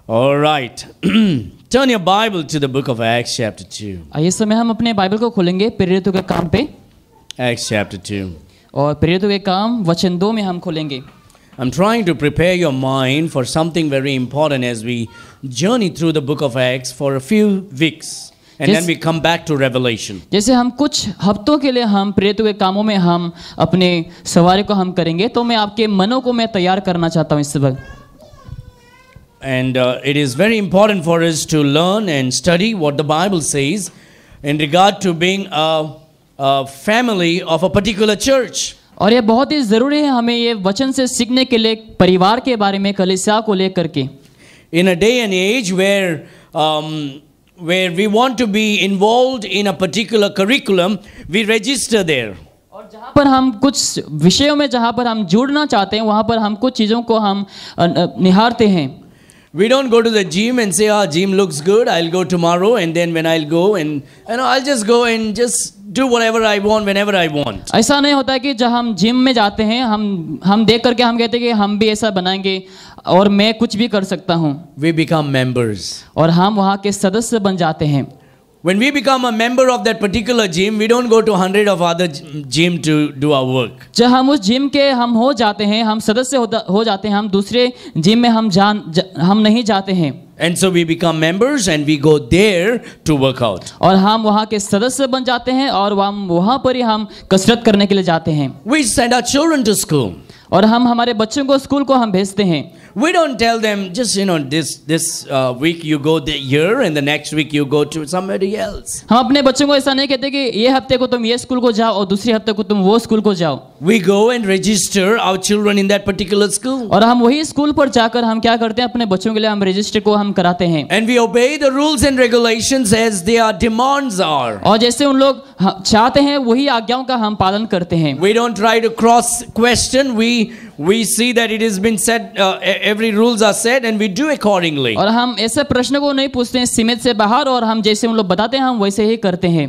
All right. Turn your Bible to the book of Acts chapter 2. इस समय हम अपने बाइबल को खोलेंगे प्रेरितों के काम पे, Acts chapter 2. और प्रेरितों के काम वचन 2 में हम खोलेंगे। I'm trying to prepare your mind for something very important as we journey through the book of Acts for a few weeks. And then we come back to Revelation. जैसे हम कुछ हफ्तों के लिए हम प्रेरितों के कामों में हम अपने सवारी को हम करेंगे, तो मैं आपके मनों को मैं तैयार करना चाहता हूँ इस वक्त। And it is very important for us to learn and study what the Bible says in regard to being a family of a particular church. और ये बहुत ही ज़रूरी है हमें ये वचन से सीखने के लिए परिवार के बारे में, कलीसिया को लेकर के। In a day and age where we want to be involved in a particular curriculum, we register there. और जहाँ पर हम कुछ विषयों में जहाँ पर हम जुड़ना चाहते हैं, वहाँ पर हम कुछ चीज़ों को हम निहारते हैं। We don't go to the gym and say, gym looks good, I'll go tomorrow, and then when I'll go and I'll just go and just do whatever I want whenever I want. ऐसा नहीं होता है कि जब हम gym में जाते हैं हम देख करके हम कहते हैं कि हम भी ऐसा बनाएंगे और मैं कुछ भी कर सकता हूँ। We become members. और हम वहाँ के सदस्य बन जाते हैं। When we become a member of that particular gym, we don't go to 100 of other gym to do our work. जब हम उस जिम के हम हो जाते हैं, हम सदस्य हो जाते हैं, हम दूसरे जिम में हम नहीं जाते हैं। And so we become members and we go there to work out. और हम वहाँ के सदस्य बन जाते हैं और वहाँ पर ही हम कसरत करने के लिए जाते हैं। We send our children to school. और हम हमारे बच्चों को स्कूल को हम भेजते हैं। We don't tell them just this week you go here and the next week you go to somebody else. हम अपने बच्चों को ऐसा नहीं कहते कि ये हफ्ते को तुम ये स्कूल को जाओ और दूसरे हफ्ते को तुम वो स्कूल को जाओ। We go and register our children in that particular school. और हम वही स्कूल पर जाकर हम क्या करते हैं, अपने बच्चों के लिए हम रजिस्टर को हम कराते हैं। And we obey the rules and regulations as their demands are. और जैसे उन लोग चाहते हैं वही आज्ञाओं का हम पालन करते हैं। We don't try to cross question. We see that it has been said, every rules are set and we do accordingly. और हम ऐसे प्रश्न को नहीं पूछते हैं सीमित से बाहर, और हम जैसे उन लोग बताते हैं हम वैसे ही करते हैं।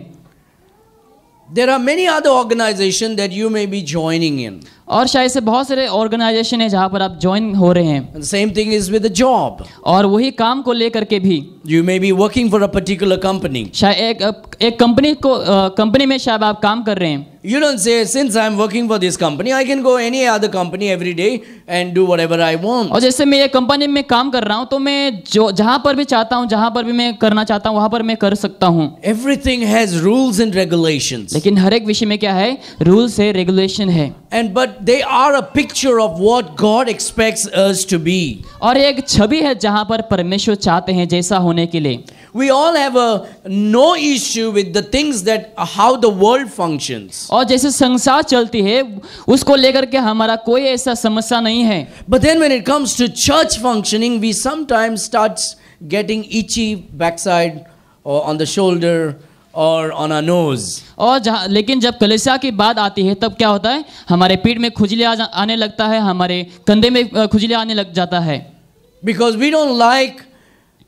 There are many other organizations that you may be joining in. और शायद से बहुत सारे ऑर्गेनाइजेशन है जहाँ पर आप ज्वाइन हो रहे हैं। And the same thing is with a job. और वही काम को लेकर के भी You may be working for a particular company. शायद एक कंपनी में शायद आप काम कर रहे हैं। You don't say, since I'm working for this company, I can go any other company every day and do whatever I want. और जैसे मैं ये कंपनी में काम कर रहा हूँ तो मैं जहाँ पर भी चाहता हूँ, जहाँ पर भी मैं करना चाहता हूँ वहाँ पर मैं कर सकता हूँ। Everything has rules and regulations. लेकिन हर एक विषय में क्या है, रूल्स है, रेगुलेशन है। But they are a picture of what God expects us to be. और एक छवि है जहाँ पर परमेश्वर चाहते हैं जैसा होने के लिए। We all have no issue with the things that how the world functions. और जैसे संसार चलती है उसको लेकर के हमारा कोई ऐसा समस्या नहीं है। But then when it comes to church functioning, we sometimes start getting itchy backside or on the shoulder or on our nose. और लेकिन जब कलीसिया की बात आती है तब क्या होता है, हमारे पीठ में खुजली आने लगता है, हमारे कंधे में खुजली आने लग जाता है। Because we don't like,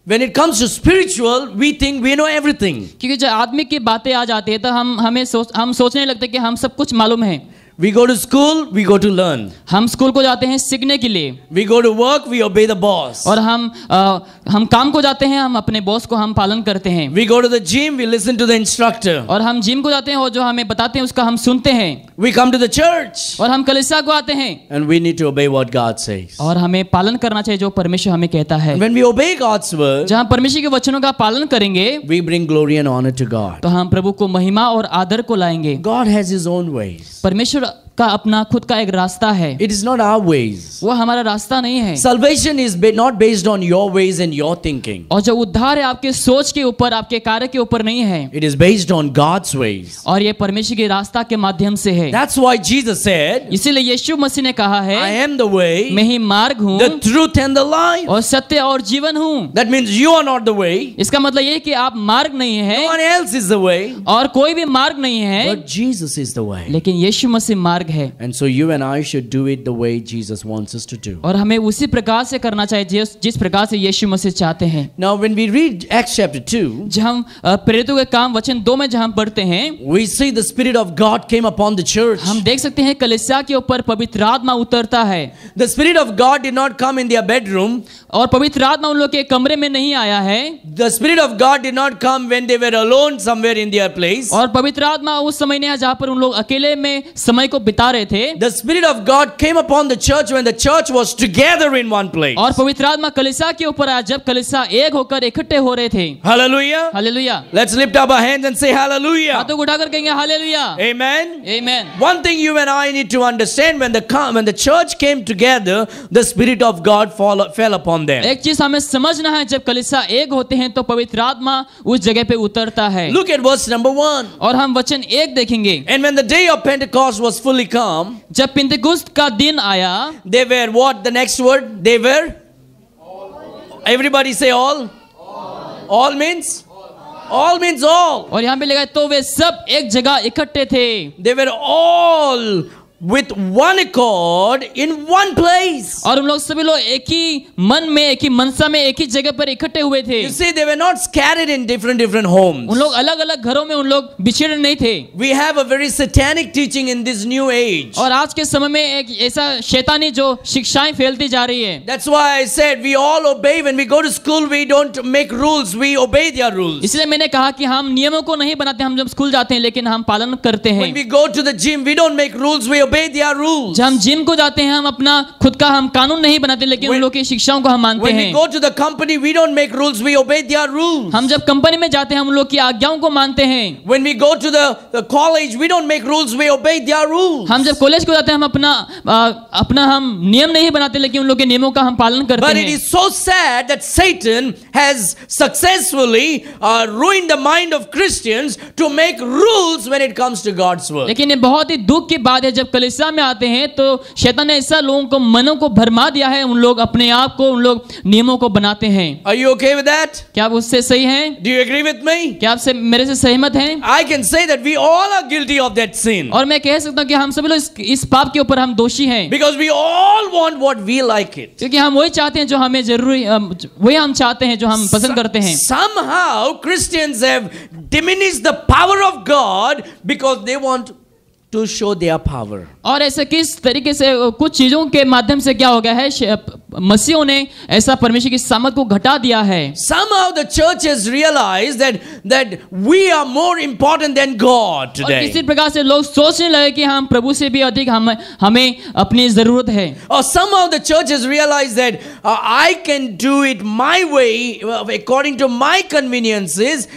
when it comes to spiritual, we think we know everything. क्योंकि जब आदमी की बातें आ जाती है तो हम सोचने लगते हैं कि हम सब कुछ मालूम है। We go to school, we go to learn. हम स्कूल को जाते हैं सीखने के लिए। We go to work, we obey the boss. और हम काम को जाते हैं, हम अपने बॉस को हम पालन करते हैं। We go to the gym, we listen to the instructor. और हम जिम को जाते हैं और जो हमें बताते हैं उसका हम सुनते हैं। We come to the church. और हम कलीसिया को आते हैं। And we need to obey what God says. और हमें पालन करना चाहिए जो परमेश्वर हमें कहता है। When we obey God's word, जहाँ परमेश्वर के वचनों का पालन करेंगे, we bring glory and honor to God. तो हम प्रभु को महिमा और आदर को लाएंगे। God has His own ways. परमेश्वर का अपना खुद का एक रास्ता है। It is not our ways. वो हमारा रास्ता नहीं है। Salvation is not based on your ways and your thinking. और जो उद्धार है आपके सोच के ऊपर, आपके कार्य के ऊपर नहीं है। It is based on God's ways. और ये परमेश्वर के रास्ता के माध्यम से है। That's why Jesus said, इसीलिए यीशु मसीह ने कहा है, I am the way, मैं ही मार्ग हूँ, the truth and the life. और सत्य और जीवन हूँ। That means you are not the way. इसका मतलब ये कि आप मार्ग नहीं है, No one else is the way. और कोई भी मार्ग नहीं है, But Jesus is the way. लेकिन यीशु मसीह मार्ग अलग है। And so you and I should do it the way Jesus wants us to do. और हमें उसी प्रकार से करना चाहिए जिस प्रकार से यीशु मसीह चाहते हैं। Now when we read Acts chapter 2, जब हम प्रेरितों के काम वचन 2 में जहाँ पढ़ते हैं, we see the Spirit of God came upon the church. हम देख सकते हैं कलीसिया के ऊपर पवित्र आत्मा उतरता है। The Spirit of God did not come in their bedroom. और पवित्र आत्मा उन लोग के कमरे में नहीं आया है। The Spirit of God did not come when they were alone somewhere in their place. और पवित्र आत्मा उस समय नहीं आया जहाँ पर उन लोग अकेले में समय को बिता रहे थे। The Spirit of God came upon the church when the church was together in one place. और पवित्र आत्मा कलीसिया के ऊपर आया जब कलीसिया एक होकर इकट्ठे हो रहे थे। Hallelujah. Hallelujah. Let's lift up our hands and say hallelujah. हाथों को उठाकर कहेंगे हालेलुया। Amen. आमीन। One thing you and I need to understand, when the church came together, the Spirit of God fell upon them. एक चीज हमें समझना है, जब कलीसिया एक होते हैं तो पवित्र आत्मा उस जगह पे उतरता है। Look at verse number 1. और हम वचन 1 देखेंगे। And when the day of Pentecost was fully come, जब पिंतेकुस्त का दिन आया, they were what? The next word? They were? Everybody say all. All means? All means all. और यहाँ पे लिखा है तो वे सब एक जगह इकट्ठे थे। They were all with one accord in one place. और हम लोग सभी लोग एक ही मन में, एक ही मनसा में, एक ही जगह पर इकट्ठे हुए थे। You see, they were not scattered in different homes. उन लोग अलग अलग घरों में उन लोग बिछड़े नहीं थे। We have a very satanic teaching in this new age. और आज के समय में एक ऐसा शैतानी जो शिक्षाएं फैलती जा रही है। That's why I said we all obey. When we go to school, we don't make rules, we obey their rules. इसलिए मैंने कहा कि हम नियमों को नहीं बनाते, हम जब स्कूल जाते हैं लेकिन हम पालन करते हैं। When we go to the gym, we don't make rules, we obey their rules. जब हम जिम को जाते हैं हम अपना खुद का हम कानून नहीं बनाते लेकिन उन लोग की शिक्षाओं को हम मानते When we हैं। go to the company, we don't make rules, we obey their rules. हम जब कंपनी में जाते हैं हम लोग की आज्ञाओं को मानते हैं। When we go to the college, we don't make rules, we obey their rules. हम जब कॉलेज को जाते हैं हम अपना हम नियम नहीं बनाते लेकिन उन लोग के नियमों का हम पालन करते But हैं। it is so sad that Satan has successfully ruined the mind of Christians to make rules when it comes to God's word. लेकिन ये बहुत ही दुख की बात है, जब कलीसिया में आते हैं तो शैतान ने ऐसा लोगों को मनों को भरमा दिया है, उन लोग अपने आप को उन लोग नियमों को बनाते हैं। Are you okay with that? क्या आप उससे सही हैं? Do you agree with me? क्या आप मेरे से सहमत हैं? I can say that we all are guilty of that sin. और मैं कह सकता हूँ कि हम सभी लोग इस पाप के ऊपर हम दोषी हैं। Because we all want what we like it. क्योंकि हम वही चाहते हैं जो हमें जरूरी, वही हम चाहते हैं जो हम पसंद करते हैं। Somehow Christians have diminished the power of God because they want to show their power. और ऐसे किस तरीके से कुछ चीजों के माध्यम से क्या हो गया है, मसीहों ने ऐसा परमेश्वर की सामर्थ को घटा दिया है। Somehow the church has realized that we are more important than God और today. किसी प्रकार से लोग सोचने लगे कि हम प्रभु से भी अधिक हमें अपनी जरूरत है। Or somehow the church has realized that I can do it my way, according to my conveniences,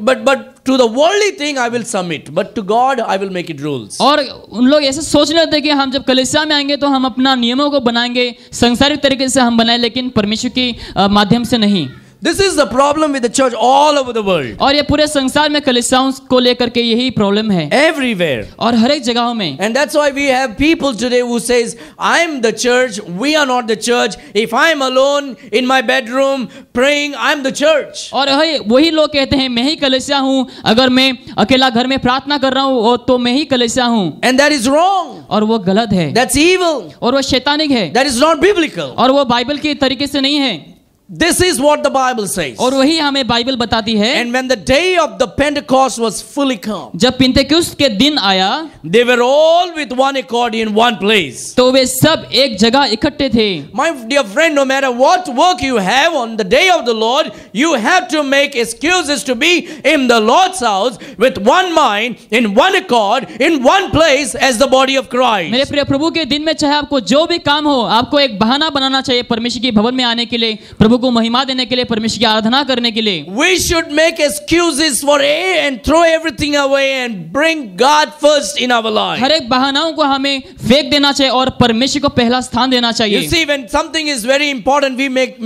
but to the worldly thing I will submit, but to God I will make it rules. और उन लोग ऐसे सोचने लगते हैं कि हम जब कलीसिया में आएंगे तो हम अपना नियमों को बनाएंगे, सांसारिक तरीके से हम बनाए लेकिन परमेश्वर के माध्यम से नहीं। This is the problem with the church all over the world. और ये पूरे संसार में कलीसियाओं को लेकर के यही प्रॉब्लम है, Everywhere. और हर एक जगहों में। And that's why we have people today who says, I'm the church, we are not the church. If I'm alone in my bedroom praying, I'm the church. और वही लोग कहते हैं मैं ही कलीसिया हूँ, अगर मैं अकेला घर में प्रार्थना कर रहा हूँ तो मैं ही कलीसिया हूँ। And that is wrong. और वो गलत है, That's evil. और वो शैतानिक है, That is not biblical. और वो बाइबल के तरीके से नहीं है। This is what the Bible says. और वही हमें बाइबल बताती है। And when the day of the Pentecost was fully come, जब पिंतेकुस्त के दिन आया they were all with one accord in one place. तो वे सब एक जगह इकट्ठे थे। My dear friend, no matter what work you have on the day of the Lord, you have to make excuses to be in the Lord's house with one mind, in one accord, in one place as the body of Christ. मेरे प्रिय प्रभु के दिन में चाहे आपको जो भी काम हो, आपको एक बहाना बनाना चाहिए परमेश्वर के भवन में आने के लिए, प्रभु को महिमा देने के लिए, परमेश्वर की आराधना करने के लिए। We should make excuses for and throw everything away and bring God first in our life. हर एक बहानाओं को हमें फेंक देना चाहिए और परमेश्वर को पहला स्थान देना चाहिए। You see, when something is very important, we make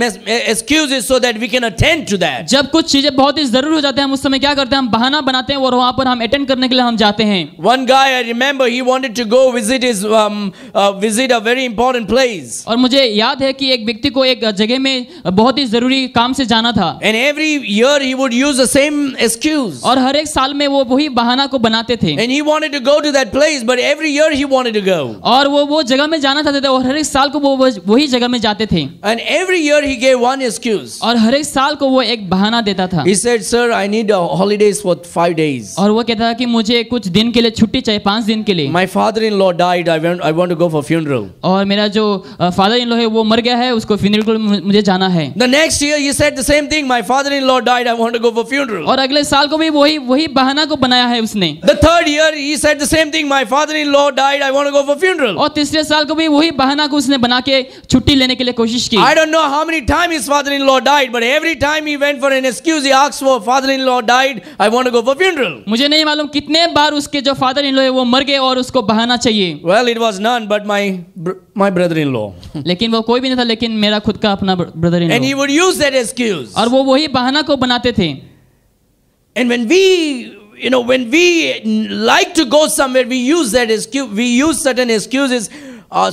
excuses so that we can attend to that. जब कुछ चीजें बहुत ही जरूरी हो जाते हैं हम उस समय क्या करते हैं, हम बहाना बनाते हैं और वहां पर हम अटेंड करने के लिए हम जाते हैं। One guy, I remember, he wanted to go visit visit a very important place. और मुझे याद है कि एक व्यक्ति को एक जगह में बहुत ही जरूरी काम से जाना था। And every year he would use the same excuse. और हर एक साल में वो वही बहाना को बनाते थे। And he wanted to go to that place, but every year he wanted to go. और वो जगह में जाना चाहते थे और हर एक साल को वो वही जगह में जाते थे। And every year he gave one excuse. और हर एक साल को वो एक बहाना देता था। He said, "Sir, I need holidays for 5 days. और वो कहता था कि मुझे कुछ दिन के लिए छुट्टी चाहिए, 5 दिन के लिए। My father-in-law died. I want to go for funeral." और मेरा जो फादर इन लॉ है वो मर गया है, उसको फ्यूनरल को मुझे जाना है। The next year he said the same thing. My father-in-law died. I want to go for funeral. और अगले साल को भी वही बहाना को बनाया है उसने। The third year he said the same thing. My father-in-law died. I want to go for funeral. और तीसरे साल को भी वही बहाना को उसने बना के छुट्टी लेने के लिए कोशिश की। I don't know how many times his father-in-law died, but every time he went for an excuse, he asked for father-in-law died. I want to go for funeral. मुझे नहीं मालूम कितने बार उसके जो फादर इन लॉ है वो मर गए और उसको बहाना चाहिए। Well, it was none but my brother-in-law. लेकिन वो कोई भी नहीं था, लेकिन मेरा खुद का अपना brother in And he law. would use that excuse. और वो वही बहाना को बनाते थे। And when we like to go somewhere, we use that excuse. We use certain excuses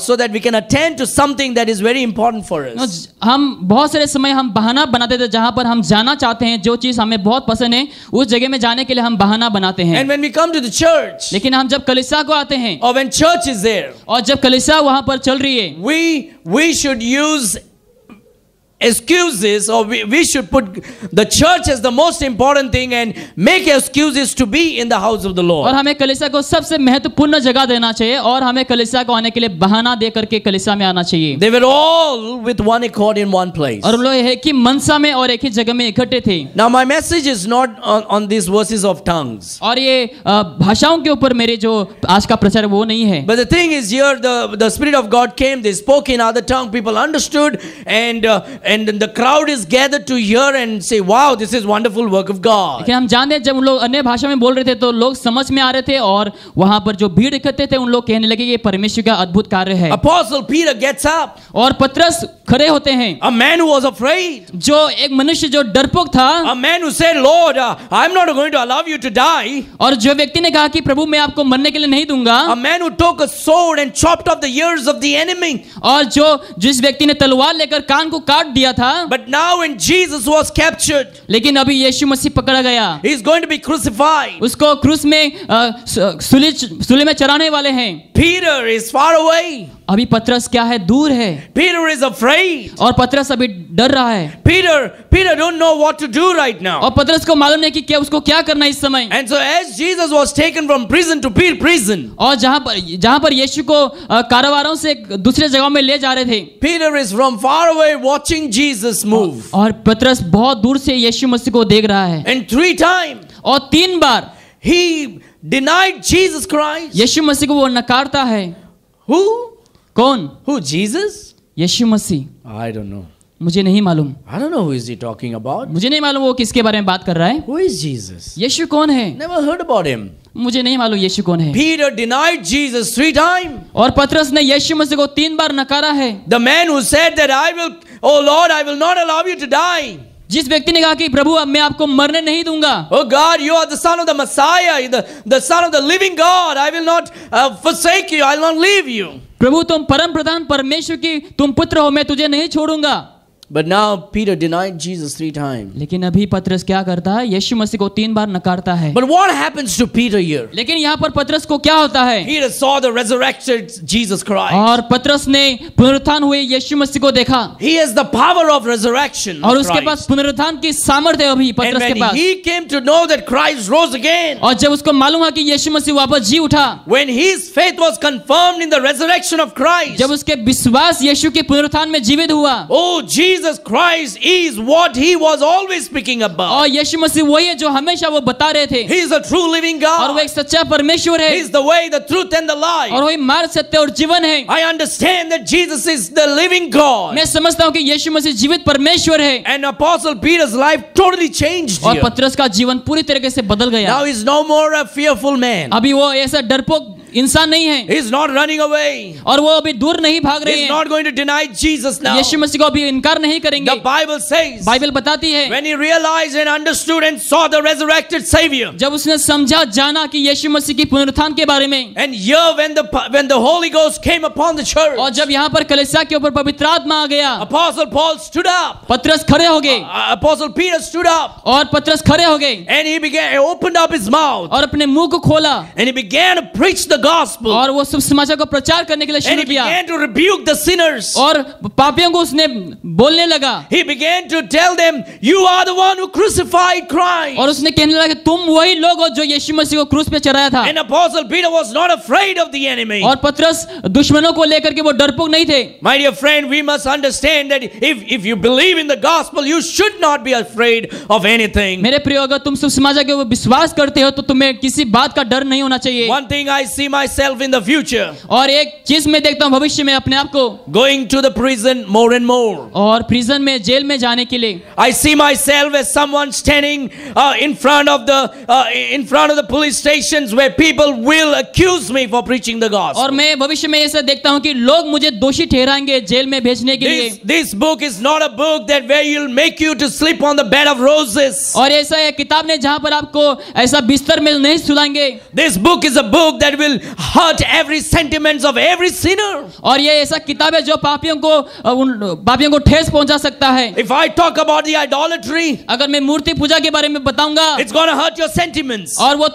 so that we can attend to something that is very important for us. हम बहुत सारे समय हम बहाना बनाते थे जहां पर हम जाना चाहते हैं, जो चीज हमें बहुत पसंद है उस जगह में जाने के लिए हम बहाना बनाते हैं। And when we come to the church, लेकिन हम जब कलीसिया को आते हैं or when church is there, और जब कलीसिया वहां पर चल रही है, we should use excuses, or we should put the church as the most important thing and make excuses to be in the house of the और Lord. हमें कलीसिया को सबसे महत्वपूर्ण जगह देना चाहिए और हमें कलीसिया को आने के लिए बहाना दे करके कलीसिया में आना चाहिए। They were all with one accord in one place. और लोग है कि मनसा में और एक ही जगह में इकट्ठे थे। Now my message is not on these verses of tongues. और ये भाषाओं के ऊपर मेरे जो आज का प्रचार वो नहीं है। But the thing is, here the Spirit of God came, they spoke in other tongue, people understood, and the crowd is gathered to hear and say, wow, this is wonderful work of God. लेकिन हम जानते हैं जब उन लोग अन्य भाषा में बोल रहे थे तो लोग समझ में आ रहे थे और वहां पर जो भीड़ इकट्ठे थे उन लोग कहने लगे ये परमेश्वर का अद्भुत कार्य है। Apostle Peter gets up. और पतरस खड़े होते हैं। A man who was afraid. जो एक मनुष्य जो डरपोक था। A man who said, Lord, I'm not going to allow you to die. और जो व्यक्ति ने कहा कि प्रभु मैं आपको मरने के लिए नहीं दूंगा। A man who took a sword and chopped off the ears of the enemy. और जिस व्यक्ति ने तलवार लेकर कान को काट दिया था। But now when Jesus was captured, लेकिन अभी यीशु मसीह पकड़ा गया। he is going to be crucified. उसको क्रूस में सूली में चढ़ाने वाले हैं। Peter is far away. अभी पतरस क्या है, दूर है। Peter is afraid. और पतरस अभी डर रहा है। Peter don't know what to do right now. और पतरस को मालूम नहीं कि क्या उसको क्या करना है इस समय। And so as Jesus was taken from prison to prison, और जहां पर यीशु को कारावारों से दूसरे जगह में ले जा रहे थे। Peter is from far away watching Jesus move. और पतरस बहुत दूर से यीशु मसीह को देख रहा है। And 3 times और 3 बार he denied Jesus Christ. यीशु मसीह को वो नकारता है। Who? कौन? Who? Jesus? Yeshu Masih. I don't know. मुझे नहीं मालूम। I don't know who is he talking about. मुझे नहीं मालूम वो किसके बारे में बात कर रहा है। Who is Jesus? यीशु कौन है? Never heard about him. मुझे नहीं मालूम यीशु कौन है। Peter denied Jesus 3 times. और पतरस ने यीशु मसीह को 3 बार नकारा है। The man who said that oh Lord, I will not allow you to die. जिस व्यक्ति ने कहा कि प्रभु अब मैं आपको मरने नहीं दूंगा। Oh God, you are the son of the Messiah, the son of the living God. I will not forsake you. I will not leave you. प्रभु तुम परम प्रधान परमेश्वर की तुम पुत्र हो, मैं तुझे नहीं छोड़ूंगा। But now Peter denied Jesus 3 times. लेकिन अभी पतरस क्या करता है, यीशु मसीह को 3 बार नकारता है। But what happens to Peter here? लेकिन यहाँ पर पतरस को क्या होता है? Peter saw the resurrected Jesus Christ. और पतरस ने पुनरुत्थान हुए यीशु मसीह को देखा। He has the power of resurrection. और उसके पास पुनरुत्थान की सामर्थ्य है अभी पतरस के पास। And when he came to know that Christ rose again, और जब उसको मालूम हुआ कि यीशु मसीह वापस जी उठा, when his faith was confirmed in the resurrection of Christ, जब उसके विश्वास यीशु के पुनरुत्थान में जीवित हुआ, oh Jesus Christ is what he was always speaking about. और यीशु मसीह वही है जो हमेशा वो बता रहे थे। He is a true living God. और वो एक सच्चा परमेश्वर है। He is the way, the truth and the life. और वही मार्ग, सत्य और जीवन है। I understand that Jesus is the living God. मैं समझता हूँ कि यीशु मसीह जीवित परमेश्वर है। And Apostle Peter's life totally changed और here. पतरस का जीवन पूरी तरीके से बदल गया। Now he's no more a fearful man. अभी वो ऐसा डरपोक इंसान नहीं है He's not running away. और वो अभी दूर नहीं भाग रहे He's हैं, not going to deny Jesus now. यीशु मसीह को अभी इनकार नहीं करेंगे। The Bible says, बाइबल बताती है when he realized and understood and saw the resurrected Savior, जब उसने समझा जाना कि यीशु मसीह की पुनरुत्थान के बारे में, and here when the Holy Ghost came upon the church, और जब यहाँ पर कलीसिया के ऊपर पवित्र आत्मा आ गया, Apostle Paul stood up. पतरस खड़े हो गए Apostle Peter stood up, और पतरस खड़े हो गए and he opened up his mouth, और अपने मुंह को खोला and he began to preach the gospel, और वो शुभ समाचार को प्रचार करने के लिए and शुरू he किया began to rebuke the sinners. और पापियों को उसने बोलने लगा He began to tell them, you are the one who crucified Christ. और उसने कहने लगा कि तुम वही लोग हो जो यीशु मसीह को क्रूस पे चढ़ाया था। And Apostle Peter was not afraid of the enemy. और पतरस दुश्मनों को लेकर के वो डरपोक नहीं थे। My dear friend, we must understand that if you believe in the gospel, you should not be afraid of anything. मेरे प्रियो, अगर तुम शुभ समाचार के ऊपर विश्वास करते हो तो तुम्हें किसी बात का डर नहीं होना चाहिए। One thing I see myself in the future, और एक चीज मैं देखता हूँ भविष्य में अपने आप को, going to the prison more and more. और प्रिजन में, जेल में जाने के लिए I see myself as someone standing in front of the police stations where people will accuse me for preaching the gospel. और मैं भविष्य में ऐसा देखता हूँ कि लोग मुझे दोषी ठहराएंगे जेल में भेजने के लिए। This book is not a book that where you'll make you to sleep on the bed of roses. और ऐसा एक किताब ने जहाँ पर आपको ऐसा बिस्तर में नहीं सुलाएंगे। This book is a book that will hurt every sentiments of every sinner. और ये ऐसा किताब है जो पापियों को ठेस पहुंचा सकता है। If I talk about the idolatry, अगर मैं मूर्ति पूजा के बारे में बताऊंगा, it's going to hurt your sentiments. और वो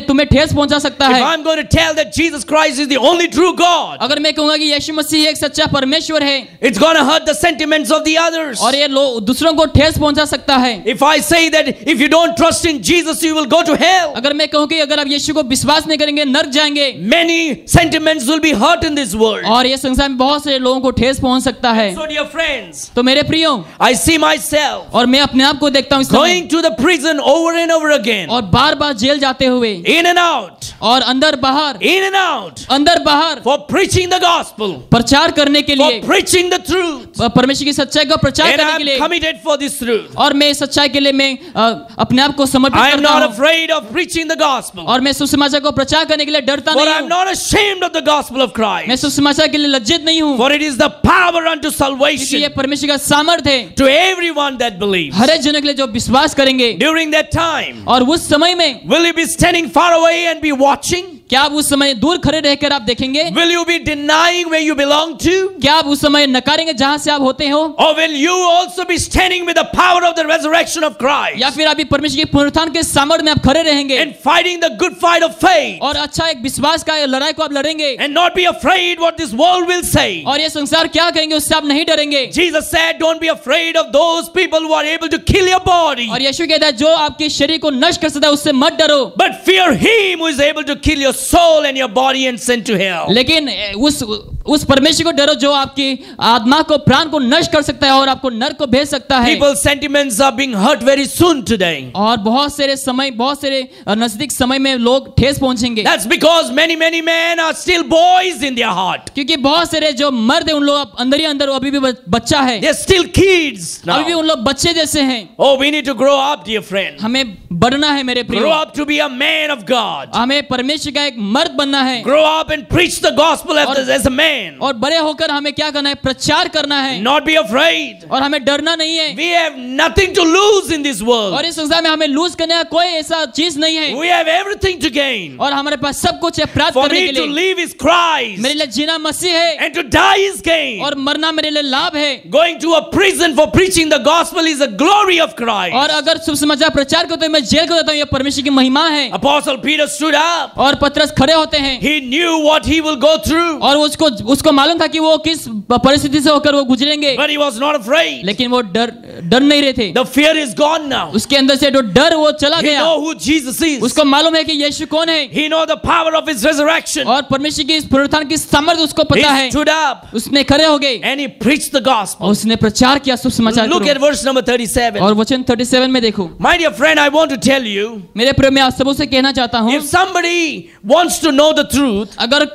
तुम्हें ठेस पहुंचा सकता If है। I'm going to tell that Jesus Christ is the only true God, अगर मैं कहूंगा कि यीशु मसीह एक सच्चा परमेश्वर है, it's going to hurt the sentiments of the others. और ये दूसरों को ठेस पहुंचा सकता है। If I say that if you don't trust in Jesus, you will go to hell, अगर मैं कहूं कि अगर आप यीशु को विश्वास नहीं करेंगे नरक जाएंगे, many sentiments will be hurt in this world. और ये संसार में बहुत से लोगों को ठेस पहुंच सकता है। So dear friends, तो मेरे प्रियो, I see myself और मैं अपने आप को देखता हूँ इस समय, going to the prison over and over again, और बार बार जेल जाते हुए, in and out, और अंदर बाहर, in and out, अंदर बाहर, for preaching the gospel, प्रचार करने के for लिए, preaching the truth. परमेश्वर की सच्चाई का प्रचार And करने के I'm लिए, committed for this truth. और मैं इस सच्चाई के लिए मैं अपने आप को समर्पित I am करता not हूँ, afraid of preaching the gospel, और मैं सुसमाचार को प्रचार करने के लिए डरता for नहीं I'm हूँ। not ashamed of the gospel of मैं Christ, सुसमाचार के लिए लज्जित नहीं हूँ, for it is the power unto क्योंकि salvation ये परमेश्वर का सामर्थ्य है to everyone that believes. हर एक जनों के लिए जो विश्वास करेंगे। During that time, और उस समय में will you be standing far away and be watching? क्या आप उस समय दूर खड़े रहकर आप देखेंगे? Will you be denying where you belong to? क्या आप उस समय नकारेंगे जहां से आप होते हो? Or will you also be standing with the power of the resurrection of Christ या फिर अभी परमेश्वर की पुनरुत्थान के सामर्थ्य में आप खड़े रहेंगे and fighting the good fight of faith और अच्छा एक विश्वास का लड़ाई को आप लड़ेंगे and not be afraid what this world will say? और ये संसार क्या कहेंगे उससे आप नहीं डरेंगे। Jesus said, don't be afraid of those people who are able to kill your body, और यीशु कहता है जो आपके शरीर को नष्ट कर सकता है उससे मत डरो, but fear him who is able to kill your soul and your body and send to hell. लेकिन उस परमेश्वर को डरो जो आपकी आत्मा को, प्राण को नष्ट कर सकता है और आपको नरक को भेज सकता है। People's sentiments are being hurt very soon today. और बहुत सारे नजदीक समय में लोग ठेस पहुंचेंगे। That's because many men are still boys in their heart. क्योंकि बहुत सारे जो मर्द है उन लोग अंदर ही अंदर अभी भी बच्चा है, They're still kids now. अभी भी उन लोग बच्चे जैसे हैं। Oh, we need to grow up, dear friend. हमें बढ़ना है मेरे प्रियो, Grow up to be a man of God. हमें परमेश्वर का एक मर्द बनना है Grow up and preach the gospel as a man. और बड़े होकर हमें क्या करना है? प्रचार करना है Not be afraid. और हमें डरना नहीं है। We have nothing to lose in this world. और इस संसार में हमें लूज करने का कोई ऐसा चीज नहीं है We have everything to gain. और हमारे पास सब कुछ है प्राप्त For करने me के to लिए। live is Christ मेरे लिए जीना मसीह है and to die is gain. और मरना मेरे लिए लाभ है। Going to a prison for preaching the gospel is a glory of Christ. और अगर शुभ समाचार प्रचार करते हैं मैं जेल को देता हूँ, ये परमेश्वर की महिमा है। Apostle Peter stood up. और पतरस खड़े होते हैं He knew what he will go through, और उसको मालूम था कि वो किस परिस्थिति से होकर वो गुजरेंगे, but he was not afraid. लेकिन वो डर नहीं रहे थे। The fear is gone now. उसके अंदर से जो डर वो चला He गया। know who Jesus is. उसको मालूम है कि यीशु कौन है He know the power of his resurrection. और परमेश्वर की इस पुनरुत्थान की सामर्थ्य उसको पता He है। stood up उसने खड़े हो गए and he preached the और gospel. उसने प्रचार किया शुभ समाचार Look को। at verse number 37. और वचन 37 में देखो। My dear friend, I want to tell you, मेरे प्रिय, मैं आप सबों से कहना चाहता हूँ, if somebody wants to know the truth, अगर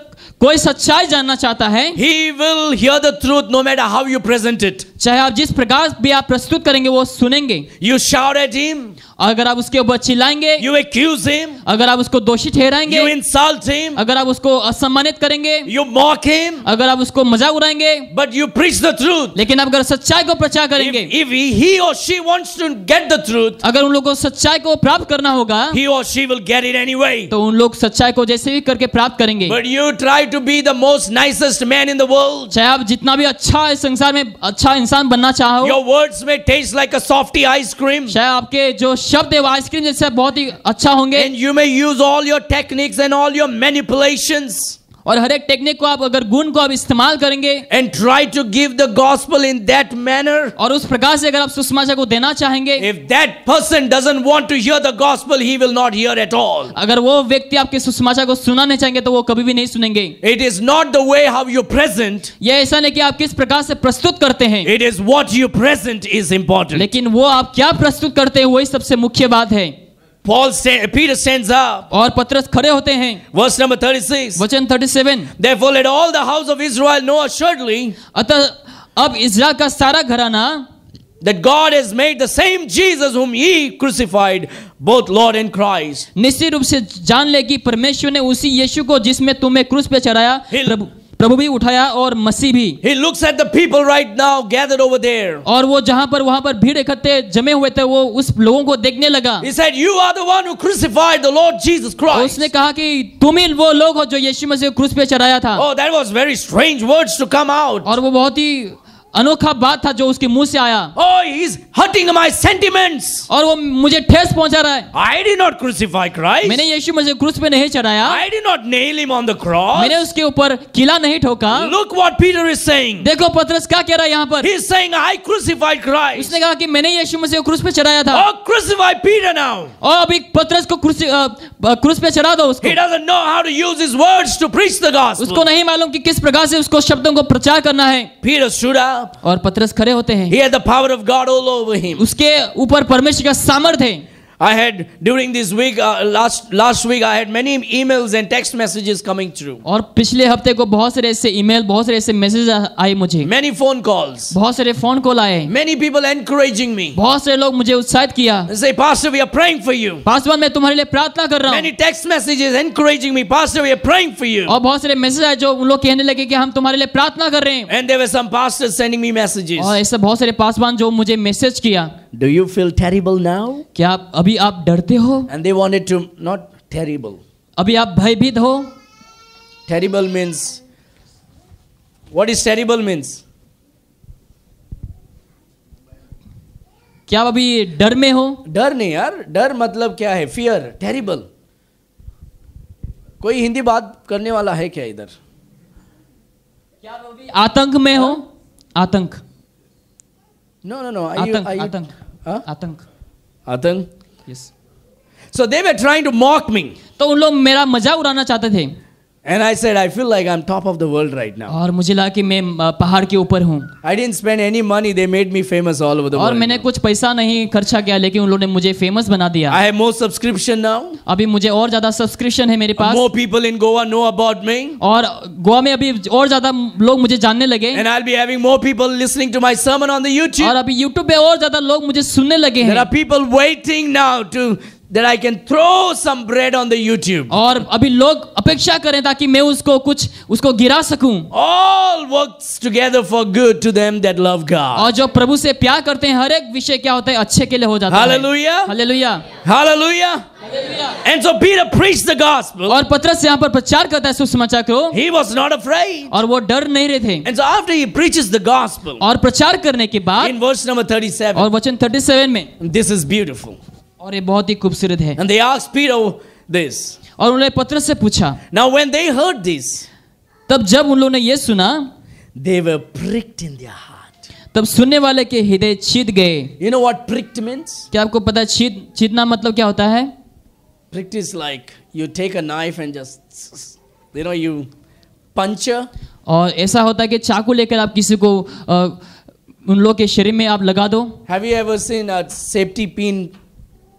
कोई सच्चाई जानना चाहता है, he will hear the truth no matter how you present it. चाहे आप जिस प्रकार भी आप प्रस्तुत करेंगे वो सुनेंगे। You shout at him. अगर आप उसके ऊपर चिल्लाएंगे, You accuse him. अगर आप उसको दोषी ठहराएंगे, You insult him. अगर आप उसको असम्मानित करेंगे, You mock him. अगर आप उसको मजाक उड़ाएंगे, But you preach the truth. लेकिन आप अगर सच्चाई को प्रचार करेंगे, If he or she wants to get the truth, अगर उन लोगों को सच्चाई को प्राप्त करना होगा, he or she will get it anyway. तो उन लोग सच्चाई को जैसे भी करके प्राप्त करेंगे। But you try to be the most nicest man in the world. चाहे आप जितना भी अच्छा इस संसार में अच्छा इंसान बनना चाहो, Your words may taste like a softy ice cream. चाहे आपके जो शब्द है वो आइसक्रीम जैसे बहुत ही अच्छा होंगे, And you may use all your techniques and all your manipulations और हर एक टेक्निक को आप अगर गुण को आप इस्तेमाल करेंगे and try to give the gospel in that manner. और उस प्रकार से अगर आप सुसमाचार को देना चाहेंगे, If that person doesn't want to hear the gospel, he will not hear at all. अगर वो व्यक्ति आपके सुसमाचार को सुनना नहीं चाहेंगे तो वो कभी भी नहीं सुनेंगे। It is not the way how you present, ये ऐसा नहीं कि आप किस प्रकार से प्रस्तुत करते हैं, it is what you present is important. लेकिन वो आप क्या प्रस्तुत करते हैं वही सबसे मुख्य बात है। Peter stands up. और पतरस खड़े होते हैं, Verse number 36. वचन 37, Therefore let all the house of Israel know assuredly अतः अब इस्राएल का सारा घराना that God has made the same Jesus whom ye crucified, both Lord and Christ. निश्चित रूप से जान ले कि परमेश्वर ने उसी यीशु को जिसमें तुम्हें क्रूस पे चढ़ाया, प्रभु भी उठाया और मसीह भी। He looks at the people right now gathered over there. और वो जहां पर वहां पर भीड़ इकट्ठे जमे हुए थे, वो उस लोगों को देखने लगा। He said, you are the one who crucified the Lord Jesus Christ. उसने कहा कि तुम ही वो लोग हो जो यीशु मसीह को क्रूस पे चढ़ाया था। Oh, that was very strange words to come out. और वो बहुत ही अनोखा बात था जो उसके मुंह से आया। Oh, he's hurting my sentiments. और वो मुझे ठेस पहुंचा रहा है। I did not crucify Christ. मैंने यीशु मसीह क्रूस पे नहीं चढ़ाया, I did not nail him on the cross. मैंने उसके ऊपर किला नहीं ठोका। Look what Peter is saying. देखो पतरस क्या कह रहा है यहाँ पर। He's saying, I crucified Christ. उसने कहा कि मैंने यीशु मसीह को क्रूस पे चढ़ाया था। Oh, crucify Peter now. और अभी पतरस को क्रूस पे चढ़ा दो उसको। He doesn't know how to use his words to preach the gospel. उसको नहीं मालूम कि किस प्रकार से उसको शब्दों को प्रचार करना है। Peter stood up. और पतरस खड़े होते हैं। He had the power of God all over him. उसके ऊपर परमेश्वर का सामर्थ्य है। I had during this week, last week, I had many emails and text messages coming through. और पिछले हफ्ते को बहुत सारे ऐसे ईमेल, बहुत सारे ऐसे मैसेज आए मुझे। Many phone calls. बहुत सारे फोन कॉल आए। Many people encouraging me. बहुत सारे लोग मुझे उत्साहित किया। They say, Pastor, we are praying for you. Paswan मैं तुम्हारे लिए प्रार्थना कर रहा हूँ। Many text messages encouraging me. Pastor, we are praying for you. और बहुत सारे मैसेज आए जो उन लोग कहने लगे कि हम तुम्हारे लिए प्रार्थना कर रहे हैं। And there were some pastors sending me messages. और ऐसे बहुत सारे पासवान जो मुझे मैसेज किया। Do you feel terrible now? क्या अभी आप डरते हो? And they wanted to, not terrible. अभी आप भयभीत हो? Terrible means, what is terrible means? क्या आप अभी डर में हो? डर नहीं यार, डर मतलब क्या है? Fear, terrible. कोई हिंदी बात करने वाला है क्या इधर? क्या आप अभी आतंक में हो? आतंक। No. आतंक। Huh? आतंक। आतंक? Yes. So they were trying to mock me. तो उन लोग मेरा मजाक उड़ाना चाहते थे। And I said, I feel like I'm top of the world right now. और मुझे लगा कि मैं पहाड़ के ऊपर हूँ। I didn't spend any money. They made me famous all over the और world. मैंने कुछ पैसा नहीं खर्चा किया, लेकिन उन लोगों ने मुझे फेमस बना दिया। I have more subscription now. अभी मुझे और ज्यादा सब्सक्रिप्शन है मेरे पास। More people in Goa know about me. और गोवा में अभी और ज्यादा लोग मुझे जानने लगे। And I'll be having more people listening to my sermon on the YouTube. और अभी YouTube पे और ज्यादा लोग मुझे सुनने लगे There हैं। are people waiting now to that I can throw some bread on the YouTube. और अभी लोग अपेक्षा करें ताकि मैं उसको गिरा सकूं। All works together for good to them that love God. और जो प्रभु से प्यार करते हैं, हर एक विषय क्या होता है? अच्छे के लिए हो जाता है। Hallelujah. Hallelujah. Hallelujah. And so Peter preached the gospel. और पतरस यहाँ पर प्रचार करता है सुसमाचार को। He was not afraid. और वो डर नहीं रहे थे। And so after he preaches the gospel, और प्रचार करने के बाद in verse number 37, और वचन 37 में, this is beautiful. और ये बहुत ही खूबसूरत है। And they asked Peter this. और उन्होंने पतरस से पूछा। Now when they heard this, तब जब उन लोगों ने ये सुना, they were pricked in their heart. तब सुनने वाले के हृदय छीद गए। You know what pricked means? क्या आपको पता है छीदना मतलब क्या होता है? Pricked is like you take a knife and just, you puncture. और ऐसा होता है कि चाकू लेकर आप किसी को उन लोग के शरीर में आप लगा दो। Have you ever seen a safety pin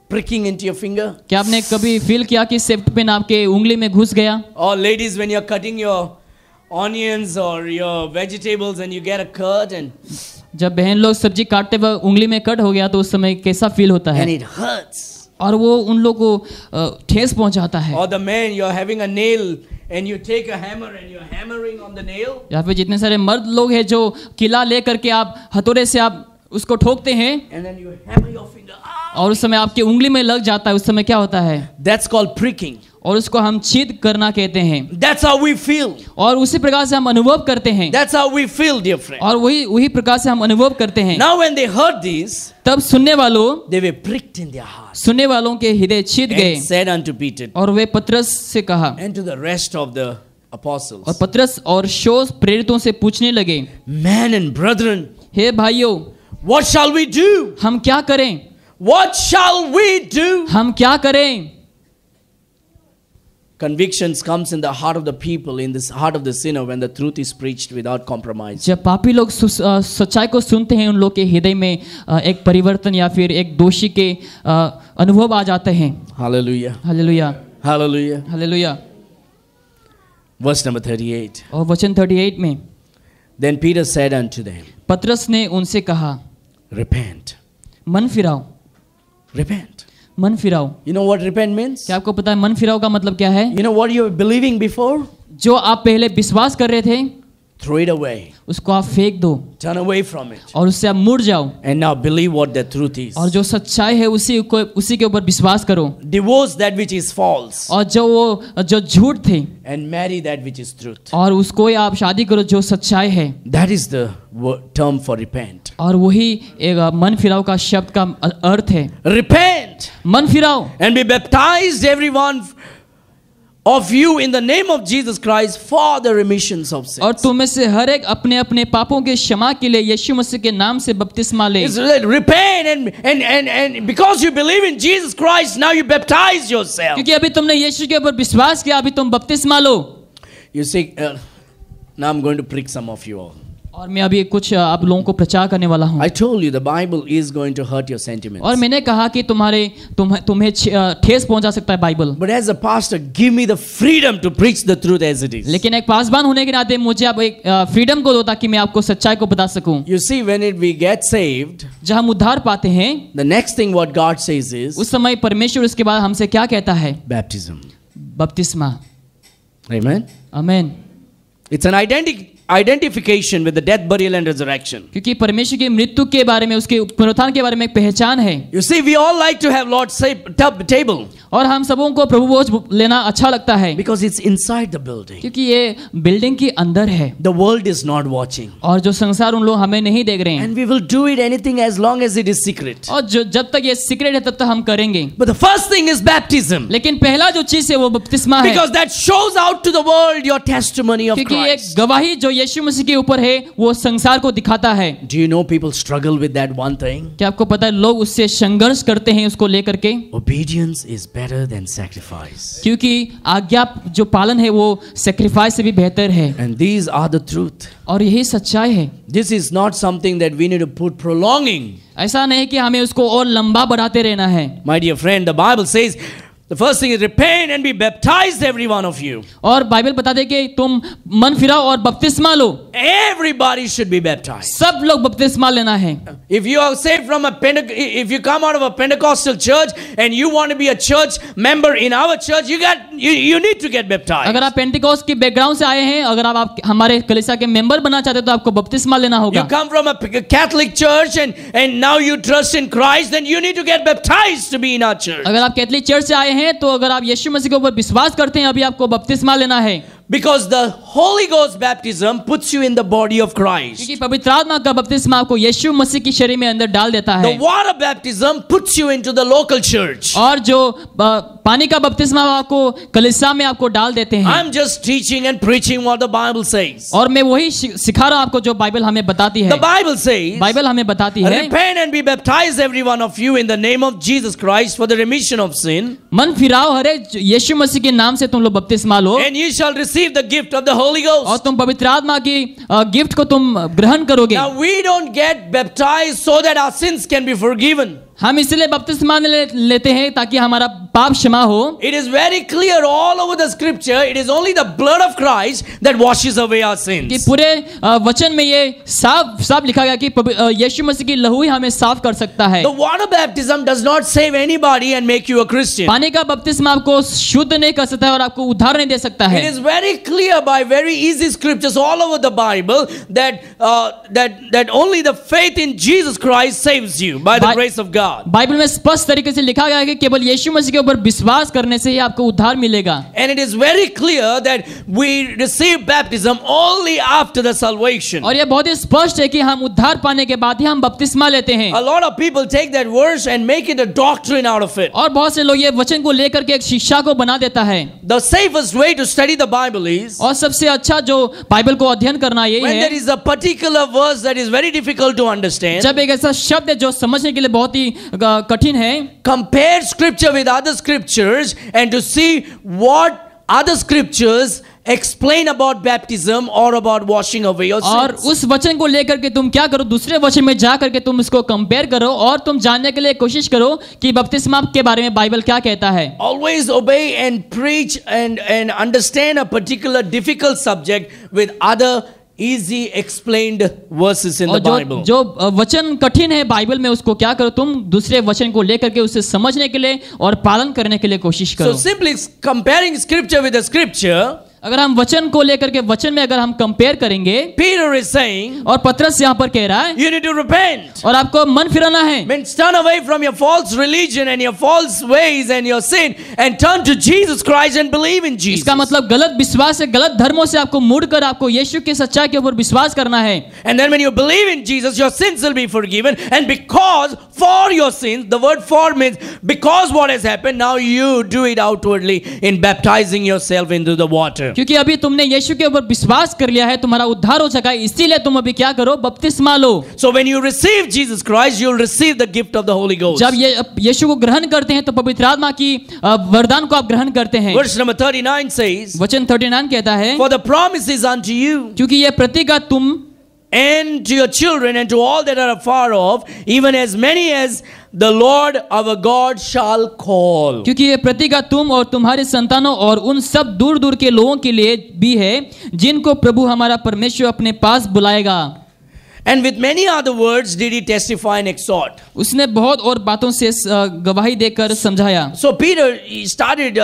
pricking into your finger? क्या आपने कभी फील किया कि सेफ्टी पिन आपके उंगली में घुस गया? Or ladies, when you're cutting your onions or your vegetables and you get a cut and जब बहन लोग सब्जी काटते वक्त उंगली में कट हो गया तो उस समय कैसा फील होता है, and it hurts. और वो उन लोगों को ठेस पहुंचाता है। Or the man, you're having a nail and you take a hammer and you're hammering on the nail. या फिर जितने सारे मर्द लोग हैं जो किला लेकर के आप हथौड़े से आप उसको ठोकते हैं And then you hammer your finger. और उस समय आपकी उंगली में लग जाता है, उस समय क्या होता है? That's called pricking. और उसको हम छेद करना कहते हैं। That's how we feel. और उसी प्रकार से हम अनुभव करते हैं। That's how we feel, dear friend. और वही प्रकार से हम अनुभव करते हैं। Now when they heard this, तब सुनने वालों, they were pricked in their hearts. सुनने वालों के हृदय छेद गए And said unto Peter और वे पतरस से कहा, and to the rest of the और apostles, पतरस और शोस प्रेरितों से पूछने लगे, men and brethren, हे भाइयों, what shall we do? हम क्या करें? What shall we do? हम क्या करें? Convictions comes in the heart of the people, in this heart of the sinner, when the truth is preached without compromise. जब पापी लोग सच्चाई को सुनते हैं, उन लोग के हृदय में एक परिवर्तन या फिर एक दोषी के अनुभव आ जाते हैं। Hallelujah. Hallelujah, Hallelujah. Hallelujah. Verse number 38. और वचन 38 में Then Peter said unto them, पतरस ने उनसे कहा, repent. मन फिराओ, Repent. मन फिराओ। You know what repent means? क्या आपको पता है मन फिराओ का मतलब क्या है? You know what you were believing before? जो आप पहले विश्वास कर रहे थे Throw it away. उसको आप फेंक दो Turn away from it. और उससे आप मुड़ जाओ And now believe what the truth is. और जो सच्चाई है उसी के ऊपर विश्वास करो Divorce that which is false और जो झूठ थे and marry that which is truth. और उसको ही आप शादी करो जो सच्चाई है। That is the term for repent. और वही एक मन फिराओ का शब्द का अर्थ है। Repent मन फिराओ and be baptized, everyone of you, in the name of Jesus Christ, for the remissions of और sins. तुम में से हर एक अपने अपने पापों के क्षमा के लिए यीशु मसीह के नाम से बपतिस्मा ले। It's like repent and because you believe in Jesus Christ, now you baptize yourself. क्योंकि अभी तुमने यीशु के ऊपर विश्वास किया, अभी तुम बपतिस्मा लो। You say, now I'm going to prick some of you all. और मैं अभी कुछ आप लोगों को प्रचार करने वाला हूँ। I told you the Bible is going to hurt your sentiments. और मैंने कहा कि तुम्हें ठेस पहुंचा सकता है Bible. But as a pastor, give me the freedom to preach the truth as it is. लेकिन एक पासवान होने के नाते मुझे आप एक फ्रीडम को दो ताकि मैं आपको सच्चाई को बता सकूं। You see, when we get saved, जब हम उद्धार पाते हैं, the next thing what God says is उस समय परमेश्वर उसके बाद हमसे क्या कहता है? baptism. बपतिस्मा। Amen. आमीन। It's an identification with the death, burial and resurrection. क्योंकि परमेश्वर की मृत्यु के बारे में, उसके पुनरुत्थान के बारे में एक पहचान है। You see, we all like to have Lord's table और हम सबों को प्रभु भोज लेना अच्छा लगता है because it's inside the building. क्योंकि ये बिल्डिंग के अंदर है The world is not watching. और जो संसार उन लोग हमें नहीं देख रहे हैं। And we will do it anything as long as it is secret. और जब तक ये सीक्रेट है तब तक हम करेंगे। But the first thing is baptism. लेकिन पहला जो चीज है वो बपतिस्मा है। Because that shows out to the world your testimony of क्योंकि एक Christ. गवाही जो यीशु मसीह के ऊपर है वो संसार को दिखाता है। Do you know people struggle with that one thing? क्या आपको पता है लोग उससे संघर्ष करते हैं उसको लेकर के? Obedience is better than sacrifice. क्योंकि आज्ञा जो पालन है वो सेक्रीफाइस से भी बेहतर है। And these are the truth. और यही सच्चाई है। This is not something that we need to put prolonging. ऐसा नहीं कि हमें उसको और लंबा बढ़ाते रहना है। My dear friend, the Bible says the first thing is repent and be baptized, every one of you. और बाइबल बता दे कि तुम मन फिराओ और बपतिस्मा लो। Everybody should be baptized. सब लोग बपतिस्मा लेना है। If you are saved from if you come out of a Pentecostal church and you want to be a church member in our church, you need to get baptized. अगर आप Pentecost के background से आए हैं, अगर आप हमारे कलीसिया के मेंबर बनना चाहते हैं तो आपको बपतिस्मा लेना होगा। You come from a Catholic church and now you trust in Christ, then you need to get baptized to be in our church. अगर आप कैथलिक चर्च से आए हैं तो अगर आप यीशु मसीह के ऊपर विश्वास करते हैं, अभी आपको बपतिस्मा लेना है। Because the Holy Ghost baptism puts you in the body of Christ. क्योंकि पवित्र आत्मा का बपतिस्मा आपको यीशु मसीह की शरीर में अंदर डाल देता है। The water baptism puts you into the local church. और जो पानी का बपतिस्मा आपको कलीसिया में आपको डाल देते हैं। I'm just teaching and preaching what the Bible says. और मैं वही सिखा रहा हूं आपको जो बाइबल हमें बताती है। The Bible says, बाइबल हमें बताती है, repent and be baptized, every one of you, in the name of Jesus Christ for the remission of sin. मन फिराओ, हर एक यीशु मसीह के नाम से तुम लोग बपतिस्मा लो And ye shall receive the gift of the Holy और Ghost. तुम पवित्र आत्मा की गिफ्ट को तुम ग्रहण करोगे। Now we don't get baptized so that our sins can be forgiven. हम इसलिए बपतिस्मा लेते हैं ताकि हमारा पाप क्षमा हो। It is very clear all over the scripture. It is only the blood of Christ that washes away our sins. कि पूरे वचन में ये साफ साफ लिखा गया कि यीशु मसीह की लहू ही हमें साफ कर सकता है। The water baptism does not save anybody and make you a Christian. पानी का बपतिस्मा आपको शुद्ध नहीं कर सकता है और आपको उद्धार नहीं दे सकता है। It is very clear by very easy scriptures all over the Bible that only the faith in Jesus Christ saves you by the grace of God. Bible में स्पष्ट तरीके से लिखा गया है कि केवल यीशु मसीह के ऊपर विश्वास करने से ही आपको उद्धार मिलेगा। And it is very clear that we receive baptism only after the salvation. और यह बहुत ही स्पष्ट है कि हम उद्धार पाने के बाद ही हम बपतिस्मा लेते हैं। A lot of people take that verse and make it a doctrine out of it. और बहुत से लोग ये वचन को लेकर के एक शिक्षा को बना देता है। The safest way to study the Bible is और सबसे अच्छा जो बाइबल को अध्ययन करना यही when है, there is a particular verse that is very difficult to understand. जब एक ऐसा शब्द है जो समझने के लिए बहुत ही कठिन है, Compare scripture with other scriptures and to see what other scriptures explain about baptism or about washing away your और sins. उस वचन को लेकर के तुम क्या करो, दूसरे वचन में जा करके तुम इसको कंपेयर करो और तुम जानने के लिए कोशिश करो कि बपतिस्मा के बारे में बाइबल क्या कहता है। Always obey and preach and understand a particular difficult subject with other easy explained verses in the Bible. जो वचन कठिन है बाइबल में उसको क्या करो, तुम दूसरे वचन को लेकर के उसे समझने के लिए और पालन करने के लिए कोशिश करो। So simply comparing scripture with the scripture, अगर हम वचन को लेकर के वचन में अगर हम कंपेयर करेंगे, Peter is saying, और पतरस यहाँ पर कह रहा है, you need to repent. और आपको मन फिराना है। Means turn away from your false religion and your false ways and your sin and turn to Jesus Christ and believe in Jesus. इसका मतलब गलत विश्वास है, गलत धर्मों से आपको मुड़कर आपको यीशु की सच्चाई के ऊपर विश्वास करना है। And then when you believe in Jesus, your sins will be forgiven. And because for your sins, the word for means because what has happened, now you do it outwardly in baptizing yourself into the water. क्योंकि अभी तुमने यीशु के ऊपर विश्वास कर लिया है, तुम्हारा उद्धार हो चुका है, इसीलिए तुम अभी क्या करो, बपतिस्मा लो। So when you receive Jesus Christ, you'll receive the gift of the Holy Ghost. जब ये यीशु को ग्रहण करते हैं तो पवित्र आत्मा की वरदान को आप ग्रहण करते हैं। Verse number 39 says, वचन 39 कहता है, for the promise is unto you क्योंकि ये प्रतिज्ञा तुम and to your children and to all that are afar off, even as many as the Lord our God shall call. क्योंकि ये प्रतिज्ञा तुम और तुम्हारे संतानों और उन सब दूर दूर के लोगों के लिए भी है जिनको प्रभु हमारा परमेश्वर अपने पास बुलाएगा। And with many other words did he testify and exhort. उसने बहुत और बातों से गवाही देकर समझाया। So Peter, he started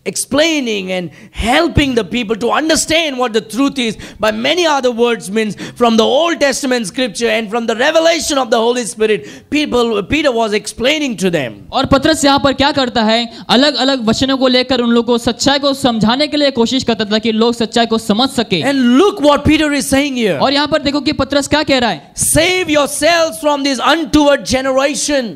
explaining and helping the people to understand what the truth is by many other words, means from the Old Testament scripture and from the revelation of the Holy Spirit. Peter was explaining to them. और पतरस यहाँ पर क्या करता है, अलग अलग वचनों को लेकर उन लोगों को सच्चाई को समझाने के लिए कोशिश करता था कि लोग सच्चाई को समझ सके। And look what Peter is saying here. और यहाँ पर देखो कि पतरस क्या कह रहा है, save yourselves from this untoward generation.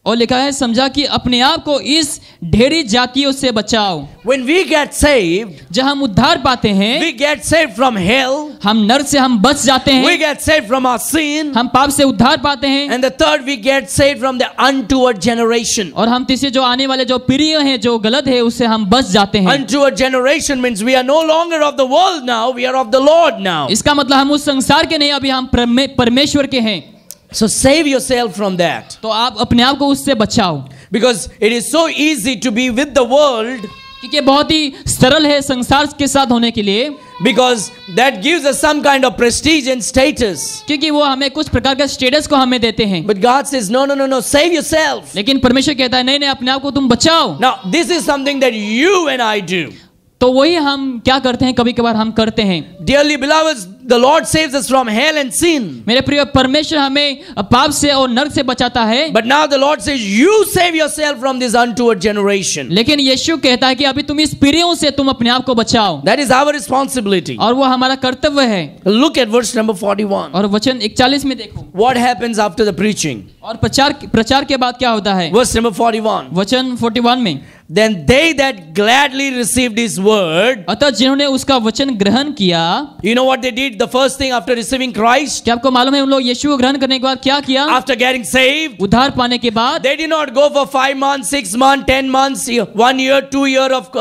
और लिखा है, समझा कि अपने आप को इस ढेरी जातियों से बचाओ। When we get saved, जब हम उद्धार पाते हैं, we get saved from hell. हम नरक से हम बच जाते हैं, We get saved from our sin. हम पाप से उद्धार पाते हैं। And the third, we get saved from the untoward generation. और हम तीसरे जो आने वाले जो पीढ़ी हैं जो गलत है उससे हम बच जाते हैं। Untoward generation means we are no longer of the world now, we are of the Lord now. इसका मतलब हम उस संसार के नहीं, अभी हम परमेश्वर के हैं। So save yourself from that. तो आप अपने आप को उससे बचाओ। Because it is so easy to be with the world, क्योंकि बहुत ही सरल है संसार के साथ होने के लिए, because that gives us some kind of prestige and status. क्योंकि वो हमें कुछ प्रकार का स्टेटस को हमें देते हैं। But God says, no, save yourself. लेकिन परमेश्वर कहता है नहीं नहीं, अपने आप को तुम बचाओ। Now, this is something that you and I do. तो वही हम क्या करते हैं, कभी कभार हम करते हैं। Dearly beloveds, the Lord saves us from hell and sin. मेरे प्रिय, परमेश्वर हमें पाप से और नरक से बचाता है। But now the Lord says, you save yourself from this untoward generation. लेकिन यीशु कहता है कि अभी तुम इस पीढ़ियों से तुम अपने आप को बचाओ। That is our responsibility. और वो हमारा कर्तव्य है। Look at verse number 41. और वचन 41 में देखो What happens after the preaching? और प्रचार के बाद क्या होता है। Verse number 41. वचन 41 में, then they that gladly received his word, अतः जिन्होंने उसका वचन ग्रहण किया, you know what they did? The first thing after receiving Christ, क्या आपको मालूम है उन लोग यीशु को ग्रहण करने के बाद क्या किया? after getting saved, उद्धार पाने के बाद they did not go for 5 months, 6 months, 10 months, 1 year, 2 year of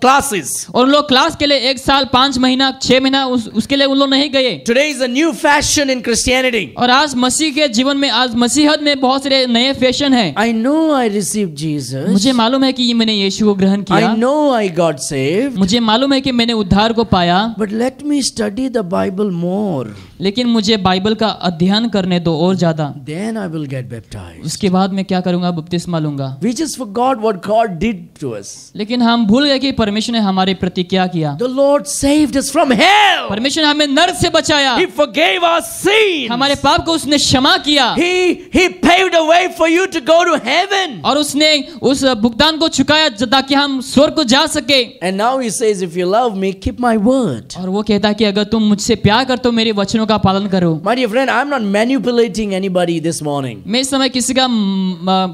classes. और उन लोग क्लास के लिए 1 साल, 5 महीना, 6 महीना उसके लिए उन लोग नहीं गए। Today is a new fashion in Christianity. और आज मसीह के जीवन में, आज मसीहत में बहुत सारे नए फैशन है। I know I received Jesus. मुझे मालूम है कि मैंने यीशु को ग्रहण किया, I know I got saved. मुझे मालूम है कि मैंने उद्धार को पाया, But let me study the Bible more. लेकिन मुझे बाइबल का अध्ययन करने दो और ज्यादा, Then I will get baptized. उसके बाद मैं क्या करूंगा? बपतिस्मा लूंगा। We just forgot what God did to us. लेकिन हम भूल गए कि परमेश्वर ने हमारे प्रति क्या किया। The Lord saved us from hell. परमेश्वर ने हमें नरक से बचाया, He forgave our sins. हमारे पाप को उसने क्षमा किया, He paved a way for you to go to heaven. और उसने उस भुगतान को चुकाया ताकि हम स्वर्ग को जा सके। And now he says, if you love me, keep my word. और वो कहता है कि अगर तुम मुझसे प्यार करते हो, मेरे वचनों का पालन करो। My dear friend, I'm not manipulating anybody this morning. मैं इस समय किसी का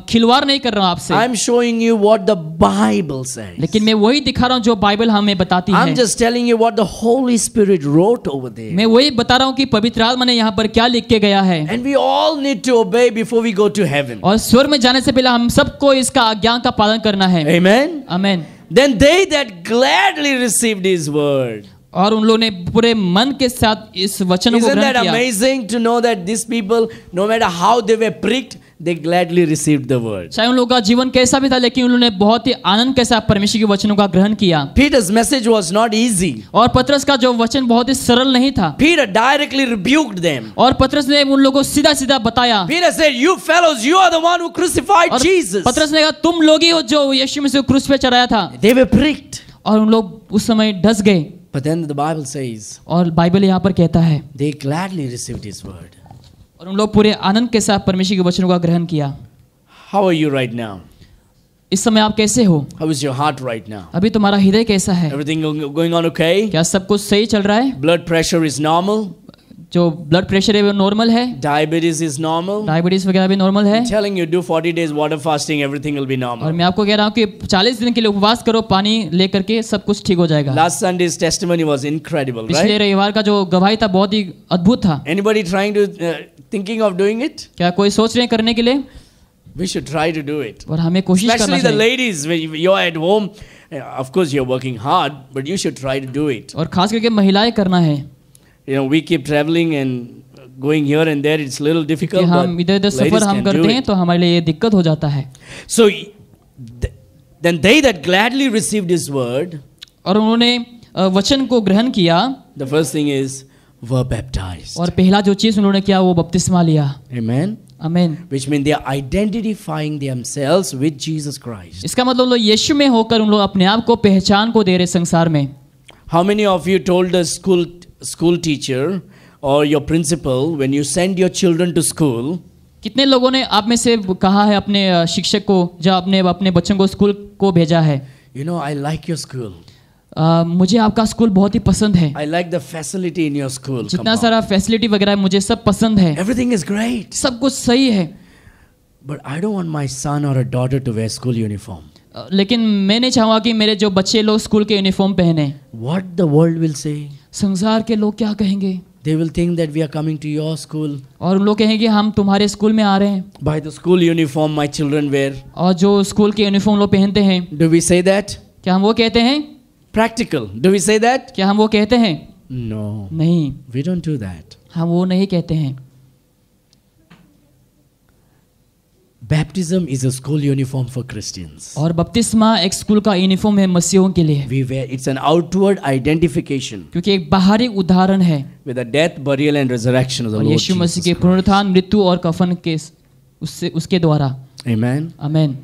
खिलवाड़ नहीं कर रहा हूँ आपसे, I'm showing you what the Bible says. लेकिन मैं वही दिखा रहा हूँ जो बाइबल हमें बताती I'm है। just telling you what the Holy Spirit wrote over there. मैं वही बता रहा हूँ कि पवित्र आत्मा ने यहाँ पर क्या लिख के गया है। And we all need to obey before we go to heaven. और स्वर्ग में जाने से पहले हम सबको इसका आज्ञा का पालन करना है। Amen. आमीन। Then they that gladly received his word. और उन लोगों ने पूरे मन के साथ इस वचन को Isn't ग्रहण that किया। amazing to know that these people, no matter how they were pricked, they gladly received the word. चाहे उन लोगों का जीवन कैसा भी था, लेकिन उन्होंने बहुत ही आनंद के साथ परमेश्वर के वचनों का ग्रहण किया। Peter's message was not easy. और पतरस का जो वचन बहुत ही सरल नहीं था। Peter directly rebuked them. और पतरस ने उन लोगों को सीधा सीधा बताया। Peter said, you fellows, you are the one who crucified और Jesus. पतरस ने कहा, तुम लोग ही हो जो यीशु मसीह को क्रूस पे चढ़ाया था। They were pricked. और उन लोग उस समय डस गए। But then the Bible says, और बाइबल यहाँ पर कहता है, they gladly received his word. और उन लोग पूरे आनंद के साथ परमेश्वर के वचनों का ग्रहण किया। How are you right now? इस समय आप कैसे हो? How is your heart right now? अभी तुम्हारा हृदय कैसा है? Everything going on okay? क्या सब कुछ सही चल रहा है? Blood pressure is normal. जो ब्लड प्रेशर है वो नॉर्मल है, Diabetes is normal. डायबिटीज वगैरह भी नॉर्मल है। I'm telling you, do 40 days water fasting, everything will be और normal. मैं आपको कह रहा हूँ कि 40 दिन के लिए उपवास करो, पानी लेकर के सब कुछ ठीक हो जाएगा। Last Sunday's testimony was incredible, पिछले right? रविवार का जो गवाही था बहुत ही अद्भुत था। Anybody trying to thinking of doing it? क्या कोई सोच रहे हैं करने के लिए? We should try to do it. और हमें कोशिश करना Especially the चाहिए। ladies, when you're at home, of course you're working hard, but you should try to do it. और खास करके महिलाएं करना है, You know, we keep traveling and going here and there. It's a little कि difficult, हम but इधर उधर ladies सफर हम can do करते हैं it. तो हमारे लिए ये दिक्कत हो जाता है। So then they that gladly received his word, और उन्होंने वचन को ग्रहण किया, the first thing is were baptized. और पहला जो चीज उन्होंने किया वो बपतिस्मा लिया। Amen. आमीन। Which means they are identifying themselves with Jesus Christ. इसका मतलब लोग यीशु में होकर उन लोग अपने आप को पहचान को दे रहे संसार में। How many of you told a school teacher or your principal when you send your children to school, कितने लोगों ने आप में से कहा है अपने शिक्षक को जब आपने अपने बच्चों को स्कूल को भेजा है, you know, I like your school. मुझे आपका स्कूल बहुत ही पसंद है, I like the facility in your school. Come जितना on. सारा फैसिलिटी वगैरह है मुझे सब पसंद है, Everything is great. सब कुछ सही है। But I don't want my son or a daughter to wear school uniform. लेकिन मैं नहीं चाहूँगा कि मेरे जो बच्चे लोग स्कूल के यूनिफॉर्म पहने। What the world will say? संसार के लोग क्या कहेंगे? They will think that we are coming to your school. और उन लोग कहेंगे हम तुम्हारे स्कूल में आ रहे हैं। By the school uniform my children wear. और जो स्कूल के यूनिफॉर्म लोग पहनते हैं, Do we say that? क्या हम वो कहते हैं? Practical. Do we say that? क्या हम वो कहते हैं? No. नहीं, We don't do that. हम वो नहीं कहते हैं। Baptism is a school uniform for Christians. और बपतिस्मा एक स्कूल का यूनिफॉर्म है मसीहों के लिए, We wear, it's an outward identification क्योंकि एक बाहरी उदाहरण है with the death, burial and resurrection of the और Lord यीशु मसीह के Jesus. पुनरुत्थान, मृत्यु और कफन के उसके द्वारा। Amen. आमीन।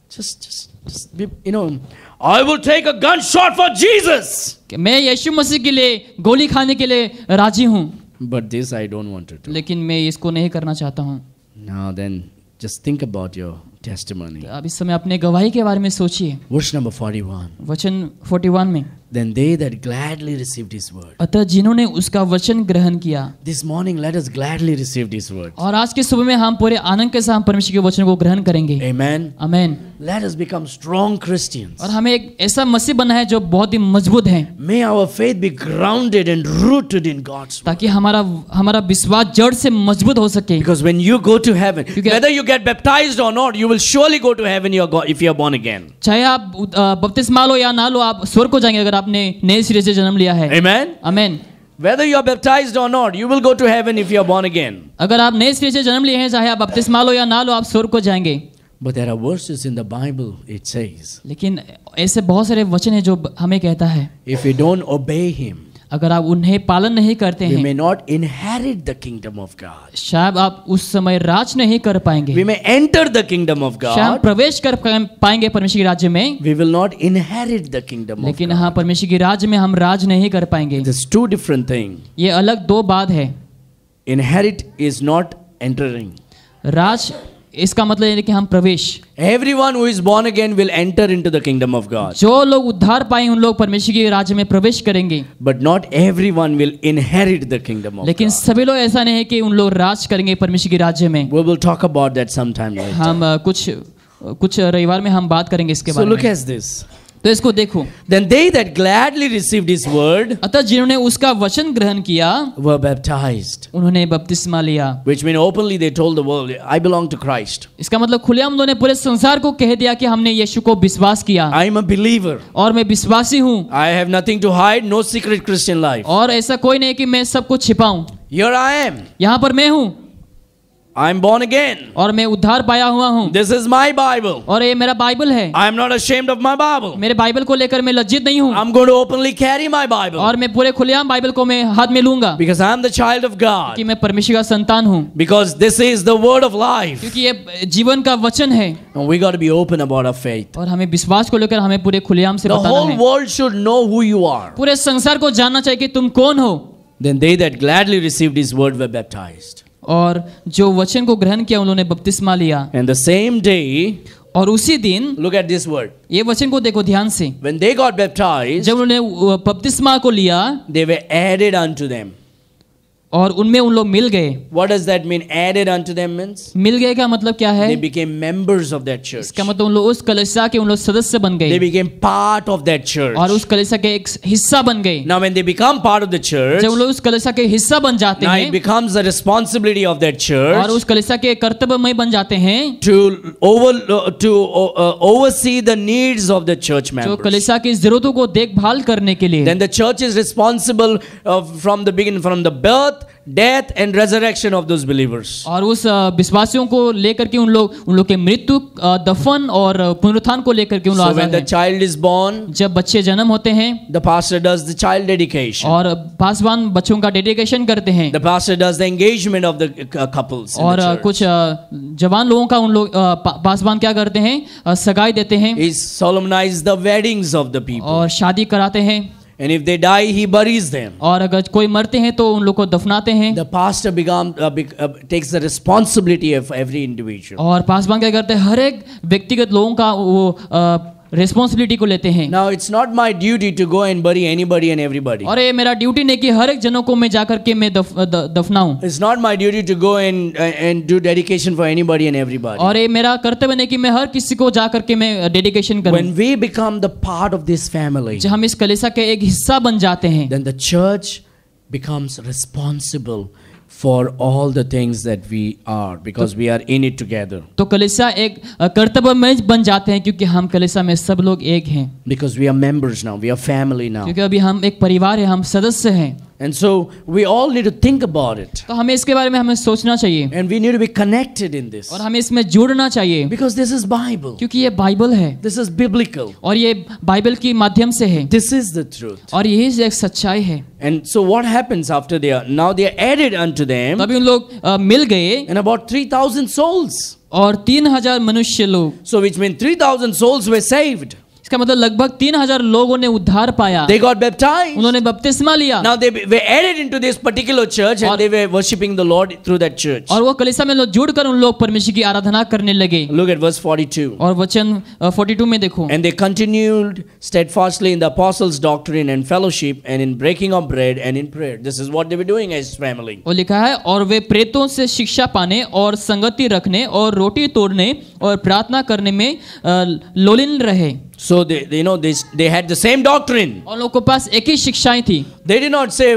Just be, you know, I will take a gunshot for Jesus. मैं यीशु मसीह के लिए गोली खाने के लिए राजी हूँ, But this I don't want to do. लेकिन मैं इसको नहीं करना चाहता हूँ। Now then, just think about your testimony. अब इस समय अपने गवाही के बारे में सोचिए। Verse number 41. वचन 41 में, Then they that gladly received his word. अतः जिन्होंने उसका वचन ग्रहण किया। This morning let us gladly receive his word. और आज के सुबह में हम पूरे आनंद के साथ परमेश्वर के वचन को ग्रहण करेंगे। Amen. आमेन। Let us become strong Christians. और हमें एक ऐसा मसीह बनना है जो बहुत ही मजबूत है, May our faith be grounded and rooted in God's word. ताकि हमारा विश्वास जड़ से मजबूत हो सके। Because when you go to heaven, क्योंकि- whether you get baptized or not, you will surely go to heaven if you are born again. चाहे आप बपतिस्मा लो या ना लो, आप स्वर्ग को जाएंगे अगर आपने नए सिरे से जन्म लिया है। Amen. Amen. Whether you are baptized or not, you will go to heaven if you are born again. अगर आप नए सिरे से जन्म लिए हैं, चाहे आप बपतिस्मा लो या ना लो, आप स्वर्ग को जाएंगे। But there are verses in the Bible, it says, लेकिन ऐसे बहुत सारे वचन है जो हमें कहता है, if we don't obey him, अगर आप उन्हें पालन नहीं करते we हैं, may not inherit the kingdom of God. शायद आप उस समय राज नहीं कर पाएंगे, We may enter the kingdom of शायद हम God. प्रवेश कर पाएंगे परमेश्वर के राज्य में, We will not inherit the kingdom of लेकिन God. हाँ, परमेश्वर के राज्य में हम राज नहीं कर पाएंगे। There's two different things. ये अलग दो बात है। Inherit is not entering. राज इसका मतलब है कि हम प्रवेश, Everyone who is born again will enter into the kingdom of God. जो लोग उद्धार पाए उन लोग परमेश्वर के राज्य में प्रवेश करेंगे, But not everyone will inherit the kingdom of लेकिन God. सभी लोग ऐसा नहीं है कि उन लोग राज करेंगे परमेश्वर के राज्य में। We will talk about that sometime later. हम कुछ रविवार में हम बात करेंगे इसके So बारे look में। at this. तो इसको देखो, Then they that gladly received his word अतः जिन्होंने उसका वचन ग्रहण किया were baptized. उन्होंने बपतिस्मा लिया। Which means openly they told the world, I belong to Christ. इसका मतलब खुलेआम उन्होंने पूरे संसार को कह दिया कि हमने यीशु को विश्वास किया I am a believer. और मैं विश्वासी हूँ, I have nothing to hide, no secret Christian life. और ऐसा कोई नहीं कि मैं सब कुछ छिपाऊं। Here I am. यहाँ पर मैं हूँ I am born again. और मैं उद्धार पाया हुआ हूँ, This is my Bible. और ये मेरा बाइबल है। I am not ashamed of my Bible. मेरे बाइबल को लेकर मैं लज्जित नहीं हूँ, I'm going to openly carry my Bible. और मैं पूरे खुलेआम बाइबल को मैं हाथ में लूंगा, Because I am the child of God. कि मैं परमेश्वर का संतान हूँ, Because this is the word of life. क्योंकि ये जीवन का वचन है। And we got to be open about our faith. और हमें विश्वास को लेकर हमें पूरे खुलेआम से The बताना whole है। world should know who you are. पूरे संसार को जानना चाहिए कि तुम कौन हो। Then they that gladly received his word were baptized. और जो वचन को ग्रहण किया उन्होंने बपतिस्मा लिया। And the same day, और उसी दिन, look at this word. ये वचन को देखो ध्यान से, When they got baptized, जब उन्होंने बपतिस्मा को लिया they were added unto them. और उनमें उन लोग मिल गए। What does that mean? Added unto them means मिल गए का मतलब क्या है? they became members of that church. इसका मतलब उन लोग उस कलीसिया के उन लोग सदस्य बन They गए became part of that church. और उस कलीसिया के एक हिस्सा बन गए। Now when they become part of the church, जब उन लोग उस कलीसिया के हिस्सा बन जाते now it हैं becomes the responsibility of that और church उस कलीसिया के कर्तव्यमय बन जाते हैं, to oversee the needs of the church जो members. कलीसिया की जरूरतों को देखभाल करने के लिए। Then the church is responsible from the beginning, from the birth, death and resurrection of those believers. और उस विश्वासियों को लेकर के उन लोग के मृत्यु, दफन और पुनरुत्थान को लेकर के उन लोग So when आजाद the हैं। child is born, जब बच्चे जन्म होते हैं the pastor does the child dedication. और पासवान बच्चों का डेडिकेशन करते हैं The pastor does the engagement of the couples in और the church. कुछ जवान लोगों का उन लोग पासवान क्या करते हैं, सगाई देते हैं He solemnizes the weddings of the people. और शादी कराते हैं, And if they die, he buries them. और अगर कोई मरते हैं तो उन लोग को दफनाते हैं। The pastor takes the responsibility of every individual. और पासवान क्या करते हैं, हर एक व्यक्तिगत लोगों का वो रिस्पॉन्सिबिलिटी को लेते हैं। Now it's not my duty to go and bury anybody and everybody. और ये मेरा ड्यूटी नहीं कि हर एक जनों को मैं जाकर के मैं दफनाऊं, It's not my duty to go and do dedication for anybody and everybody. और ये मेरा कर्तव्य नहीं कि मैं हर किसी को जाकर के मैं डेडिकेशन करूं। When we become the part of this family, जब हम इस कलीसिया के एक हिस्सा बन जाते हैं, then the church becomes responsible for all the things that we are, because we are in it together. तो कलीसिया एक कर्तव्यमय बन जाते हैं, क्योंकि हम कलीसिया में सब लोग एक हैं, Because we are members now, we are family now. क्योंकि अभी हम एक परिवार है, हम सदस्य हैं। And so we all need to think about it. तो हमें इसके बारे में हमें सोचना चाहिए And we need to be connected in this. और हमें इसमें जुड़ना चाहिए, Because this is Bible. क्योंकि ये बाइबल है This is biblical. और ये बाइबल की माध्यम से है This is the truth. और यही एक सच्चाई है। And so what happens after now they are added unto them, तभी उन लोग मिल गए and about 3,000 souls. और 3000 मनुष्य लोग, So which means 3,000 souls were saved. इसका मतलब लगभग 3000 लोगों ने उद्धार पाया, They got baptized. उन्होंने बपतिस्मा लिया। Now they were added into this particular church and they were worshiping the Lord through that church. और वो कलीसिया में लोग जुड़कर उन लोग परमेश्वर की आराधना करने लगे। Look at verse 42. और वचन 42 में देखो, And they continued steadfastly in the apostles' doctrine and fellowship and in breaking of bread and in prayer. This is what they were doing as family. वो लिखा है, और वे प्रेतों से शिक्षा पाने और संगति रखने और रोटी तोड़ने और प्रार्थना करने में लोलीन रहे। So they had the same doctrine. और लोगों के पास एक ही शिक्षाएं थी। They did not say,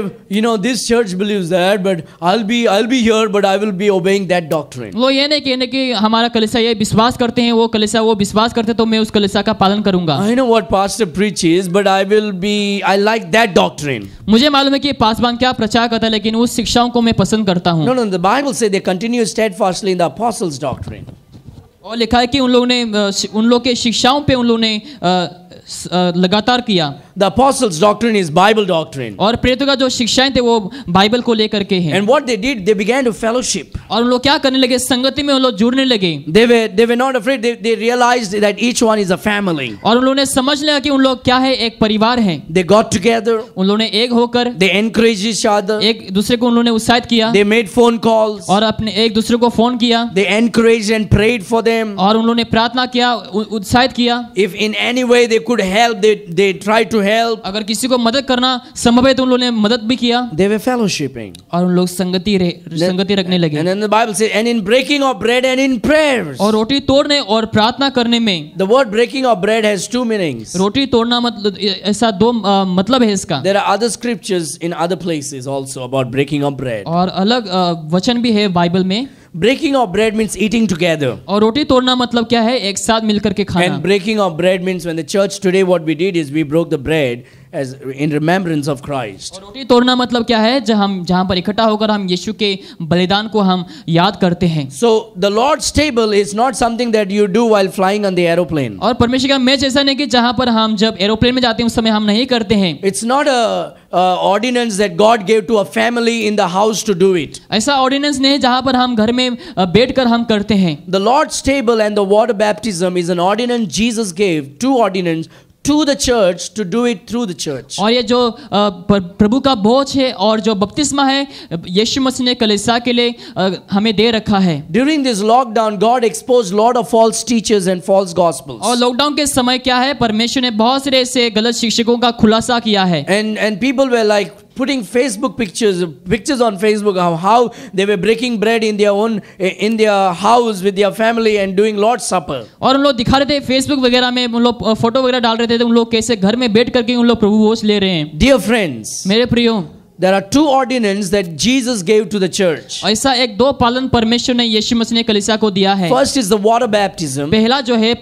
this church believes that, but I'll be here, but I will be obeying that doctrine. वो ये नहीं कहने कि हमारा कलीसिया ये विश्वास करते हैं, वो कलीसिया वो विश्वास करते तो मैं उस कलीसिया का पालन करूंगा। I know what pastor preaches, but I like that doctrine. मुझे मालूम है कि पासवान क्या प्रचार करता है, लेकिन उस शिक्षाओं को मैं पसंद करता हूँ। No, the Bible says they continue steadfastly in the apostles' doctrine. और लिखा है कि उन लोग के शिक्षाओं पे उन लोगों ने लगातार किया। The apostles' doctrine is Bible doctrine. और प्रेरितों का जो शिक्षाएं थे वो बाइबल को लेकर के हैं। And what they did, they began to fellowship. और उन लोग क्या करने लगे, संगति में उन लोग जुड़ने लगे। They were not afraid. They realized that each one is a family. और उन लोगों ने समझ लिया कि उन लोग क्या है, एक परिवार है। They got together. उन लोगों ने एक होकर They encouraged each other. एक दूसरे को उन लोगों ने उत्साहित किया। They made phone calls. और अपने एक दूसरे को फोन किया। They encouraged and prayed for them. और उन लोगों ने प्रार्थना किया, उत्साहित किया। If in any way they could help, they tried to help. अगर किसी को मदद करना संभव है तो उन लोगों ने मदद भी किया। They were fellowshipping. और उन लोग संगति रखने लगे। And then the Bible says, and in breaking of bread and in prayers. और रोटी तोड़ने और प्रार्थना करने में। The word breaking of bread has two meanings. रोटी तोड़ना मतलब ऐसा दो मतलब है इसका। There are other scriptures in other places also about breaking of bread. और अलग वचन भी है बाइबल में। Breaking of bread means eating together. और रोटी तोड़ना मतलब क्या है, एक साथ मिलकर के खाना। And breaking of bread means when the church today what we did is we broke the bread as in remembrance of Christ. और रोटी तोड़ना मतलब क्या है, जहाँ पर इकट्ठा होकर हम यीशु के बलिदान को हम याद करते हैं। So the Lord's table is not something that you do while flying on the aeroplane. और परमेश्वर का मेज ऐसा नहीं कि जहाँ पर हम जब एरोप्लेन में जाते हैं उस समय हम नहीं करते हैं। It's not a ordinance that God gave to a family in the house to do it. ऐसा ऑर्डिनेंस नहीं है जहाँ पर हम घर में बैठकर हम करते हैं। The Lord's table and the water baptism is an ordinance Jesus gave, two ordinance to the church to do it through the church. और ये जो प्रभु का भोज है और जो बपतिस्मा है, यीशु मसीह ने कलीसिया के लिए हमें दे रखा है। During this lockdown, God exposed lot of false teachers and false gospels. और लॉकडाउन के समय क्या है, परमेश्वर ने बहुत सारे ऐसे गलत शिक्षकों का खुलासा किया है। And people were like putting Facebook pictures on Facebook of how they were breaking bread in their house with their family and doing Lord's Supper. और उन लोग दिखा रहे थे फेसबुक वगैरह में, उन लोग फोटो वगैरह डाल रहे थे, उन लोग कैसे घर में बैठ करके उन लोग प्रभु भोज ले रहे हैं। Dear friends, मेरे प्रियो, there are two ordinances that Jesus gave to the church. ऐसा एक दो पालन परमेश्वर ने यीशु मसीह ने कलीसिया को दिया है। First is the water baptism. पहला जो है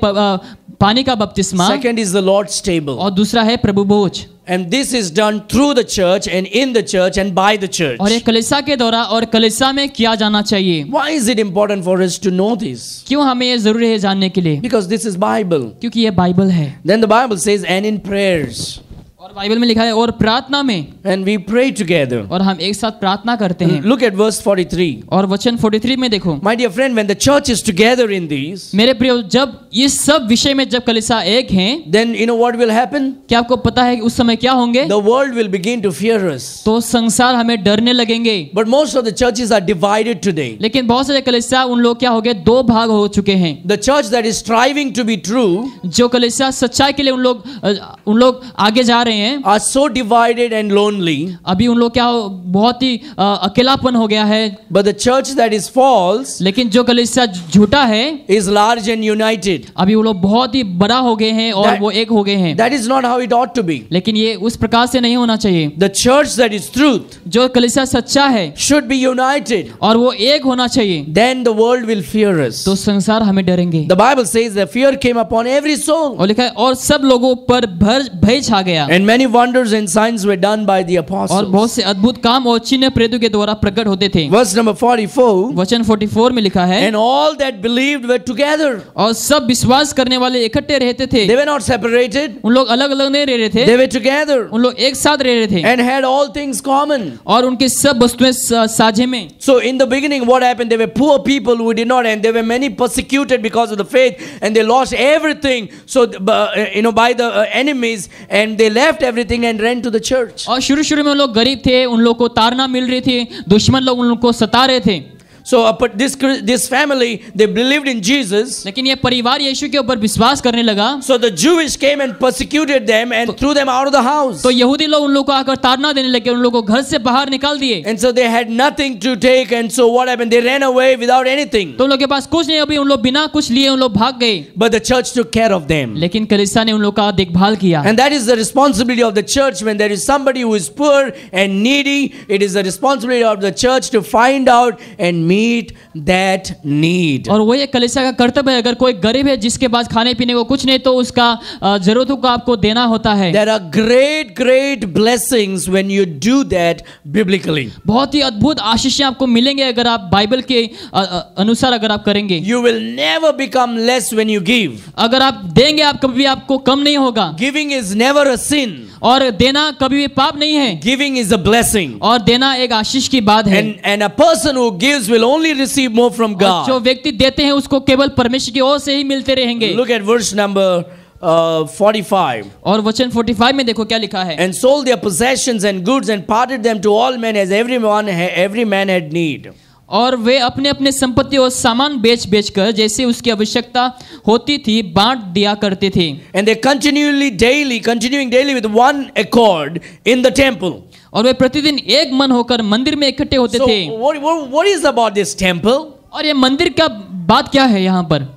पानी का बपतिस्मा। Second is the Lord's table. और दूसरा है प्रभु भोज। And this is done through the church and in the church and by the church. और ये कलीसिया के द्वारा और कलीसिया में किया जाना चाहिए। Why is it important for us to know this? क्यों हमें ये जरूरी है जानने के लिए? Because this is Bible. क्योंकि ये बाइबल है। Then the Bible says, and in prayers. और बाइबल में लिखा है और प्रार्थना में। And we pray together. और हम एक साथ प्रार्थना करते हैं। Look at verse 43. और वचन 43 में देखो। My dear friend, when the church is together in these, मेरे प्रियो, जब इस सब विषय में जब कलीसिया एक हैं, then you know what will happen? क्या आपको पता है कि उस समय क्या होंगे? The world will begin to fear us. तो संसार हमें डरने लगेंगे। But most of the churches are divided today. लेकिन बहुत सारे कलीसिया उन लोग क्या हो गए, दो भाग हो चुके हैं। The church that is striving to be true, जो कलीसिया सच्चाई के लिए उन लोग आगे जा रहे हैं, are so divided and lonely. अभी उन लोग क्या बहुत ही अकेलापन हो गया है। But the church that is false, लेकिन जो कलीसिया झूठा है, is large and united. अभी वो लोग बहुत ही बड़ा हो गए हैं और वो एक हो गए हैं। That is not how it ought to be. लेकिन ये उस प्रकार से नहीं होना चाहिए। The church that is truth, जो कलीसिया सच्चा है, should be united. और वो एक होना चाहिए। Then the world will fear us. तो संसार हमें डरेंगे। The Bible says the fear came upon every soul. और लिखा है और सब लोगों पर भय छा गया। And And many wonders and signs were done by the और apostles. बहुत से अद्भुत काम और चिन्ह प्रेरितों के द्वारा प्रकट होते थे। Verse number 44. वचन 44 में लिखा है, And all that believed were together. और सब विश्वास करने वाले इकट्ठे रहते थे। They were not separated. उन लोग अलग अलग नहीं रह रहे थे, They were together उन लोग एक साथ रह रहे थे and had all things common. और उनके सब वस्तुएं साझे में। So in the beginning what happened? They were poor people who did not, and there were many persecuted because of the faith, and they lost everything. So by the enemies, and they left everything and ran to the church. और शुरू में उन लोग गरीब थे, उन लोग को ताड़ना मिल रही थी, दुश्मन लोग उन लोग को सता रहे थे। So but this family, they believed in Jesus. लेकिन ये परिवार यीशु के ऊपर विश्वास करने लगा। So the Jewish came and persecuted them and threw them out of the house. तो यहूदी लोग उन लोग को आकर ताड़ना देने लगे, उन लोग को घर से बाहर निकाल दिए। And so they had nothing to take, and so what happened? They ran away without anything. तो उन लोग के पास कुछ नहीं, अभी उन लोग बिना कुछ लिए उन लोग भाग गए। But the church took care of them. लेकिन कलीसिया ने उन लोग का देखभाल किया। And that is the responsibility of the church. When there is somebody who is poor and needy, it is the responsibility of the church to find out and meet that need. और वही कलीसिया का कर्तव्य है, अगर कोई गरीब है जिसके पास खाने पीने को कुछ नहीं, तो उसका जरूरतों को आपको देना होता है। There are great blessings when you do that biblically. बहुत ही अद्भुत आशीषें आपको मिलेंगे अगर आप बाइबल के अनुसार अगर आप करेंगे। You will never become less when you give. अगर आप देंगे, आप कभी भी आपको कम नहीं होगा। Giving is never a sin. और देना कभी भी पाप नहीं है। Giving is a blessing. और देना एक आशीष की बात है। And a person who gives will only receive more from God. जो व्यक्ति देते हैं उसको केवल परमेश्वर की ओर से ही मिलते रहेंगे। Look at verse number 45. और वचन 45 में देखो क्या लिखा है। And sold their possessions and goods and parted them to all men as every man had need. और वे अपने अपने संपत्ति और सामान बेच कर जैसे उसकी आवश्यकता होती थी बांट दिया करते थे। And they continuing daily with one accord in the temple. और वे प्रतिदिन एक मन होकर मंदिर में इकट्ठे होते थे। So what is about this temple? और ये मंदिर का बात क्या है यहाँ पर?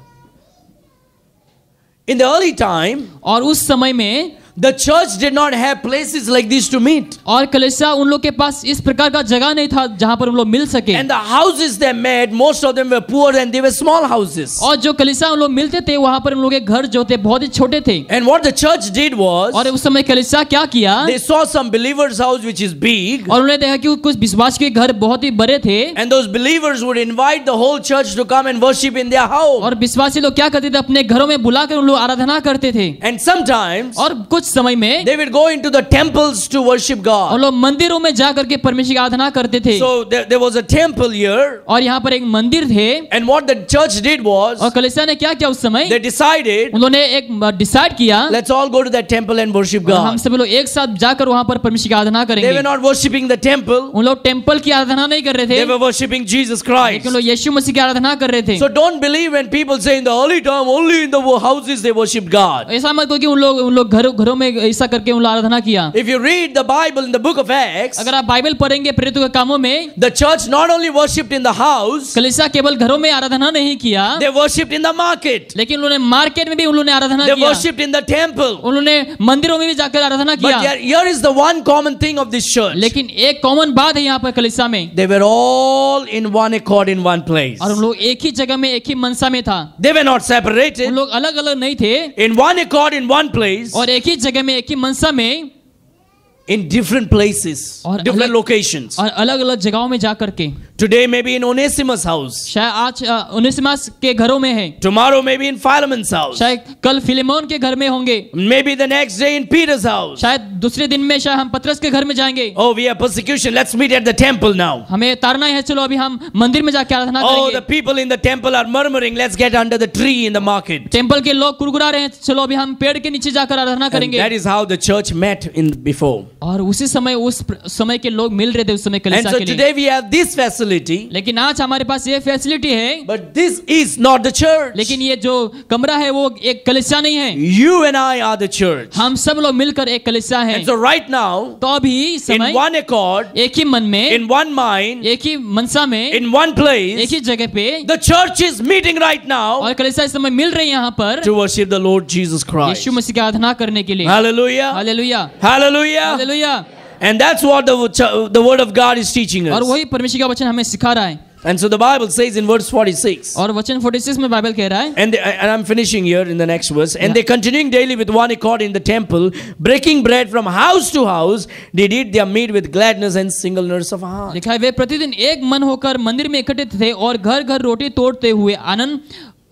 In the early time, और उस समय में the church did not have places like this to meet. और कलीसिया उन लोग के पास इस प्रकार का जगह नहीं था जहां पर उन लोग मिल सके। And the houses they met, most of them were poor and they were small houses. और जो कलीसिया उन लोग मिलते थे वहां पर उन लोगों के घर जो थे बहुत ही छोटे थे। And what the church did was, और उस समय कलीसिया क्या किया? they saw some believers' house which is big. और उन्होंने देखा कि कुछ विश्वास के घर बहुत ही बड़े थे। And those believers would invite the whole church to come and worship in their house. और विश्वासी लोग क्या करते थे? अपने घरों में बुलाकर उन लोग आराधना करते थे। And sometimes और कुछ समय में they would go into the temples to worship और God. लोग मंदिरों में जा करके परमेश्वर की आराधना करते थे। So there was a temple here. और यहाँ पर एक मंदिर थे। And what the church did was, और कलीसिया ने क्या किया उस समय? they decided, उन्होंने एक डिसाइड किया, let's all go to that temple and worship हम God. सब लोग एक साथ जाकर वहां पर परमेश्वर की आराधना They करेंगे। were not worshiping the temple. उन लोग टेंपल की आराधना नहीं कर रहे They थे, were worshiping Jesus Christ. लेकिन लोग यीशु मसीह की आराधना कर रहे थे। So don't believe when people say in the early time only in the houses they worship God. ऐसा मत कहो कि उन लोग घरों में ऐसा करके उन लोग आराधना किया। If you read the Bible in the book of Acts, अगर आप बाइबल पढ़ेंगे प्रेरितों के कामों में, the church not only worshipped in the house, कलीसिया केवल घरों में आराधना नहीं किया, they worshipped in the market. लेकिन उन्होंने मार्केट में भी उन्होंने आराधना They किया। worshipped in the temple. उन्होंने मंदिरों में भी जाकर आराधना But किया। here is the one common thing of this church. लेकिन एक कॉमन बात है यहाँ पर कलीसिया में, They were all in one accord in one place. और उन लोग एक ही जगह में एक ही मनसा में था। They were not separated. उन लोग अलग अलग नहीं थे, In one accord in one place, और एक ही जगह में एक ही मनसा में in different places, और different locations. और अलग अलग जगहों में जा करके। Today maybe in Onesimus' house. शायद आज ओनेसिमस के घरों में है, Tomorrow maybe in Philemon's house. शायद कल फिलेमोन के घर में होंगे, Maybe the next day in Peter's house. शायद दूसरे दिन में शायद हम पतरस के घर में जाएंगे। Oh, we have persecution. Let's meet at the temple now. हमें तारना है, चलो अभी हम मंदिर में जाके आराधना Oh, the करेंगे। people in the temple are murmuring. Let's get under the tree in the market. Temple के लोग कुरकुरा रहे हैं, चलो अभी हम पेड़ के नीचे जाकर आराधना And करेंगे। that is how the church met in before. और उसी समय उस समय के लोग मिल रहे थे उस समय And कलीसिया so के लिए। today we have this facility, लेकिन आज हमारे पास ये फैसिलिटी है, but this is not the church. लेकिन ये जो कमरा है वो एक कलीसिया नहीं है। You and I are the church. हम सब लोग मिलकर एक कलीसिया है। And so right now, तो अभी इस in समय one accord, एक ही मन में, in one mind, एक ही मनसा में, in one एक place, ही जगह पे, the church is meeting right now और कलीसिया इस समय मिल रही है यहाँ पर to worship the Lord Jesus Christ. यीशु मसीह की आराधना करने के लिए। Hallelujah. Hallelujah, Hallelujah. Hallelujah. And that's what the word of God is teaching और us. वही परमेश्वर का वचन हमें सिखा रहा है। And so the Bible says in verse 46. और वचन 46 में बाइबल कह रहा है, And I'm finishing here in the next verse. And they continuing daily with one accord in the temple, breaking bread from house to house, did eat their meat with gladness and singleness of heart. लिखा है वे प्रतिदिन एक मन होकर मंदिर में इकट्ठे थे और घर घर रोटी तोड़ते हुए आनंद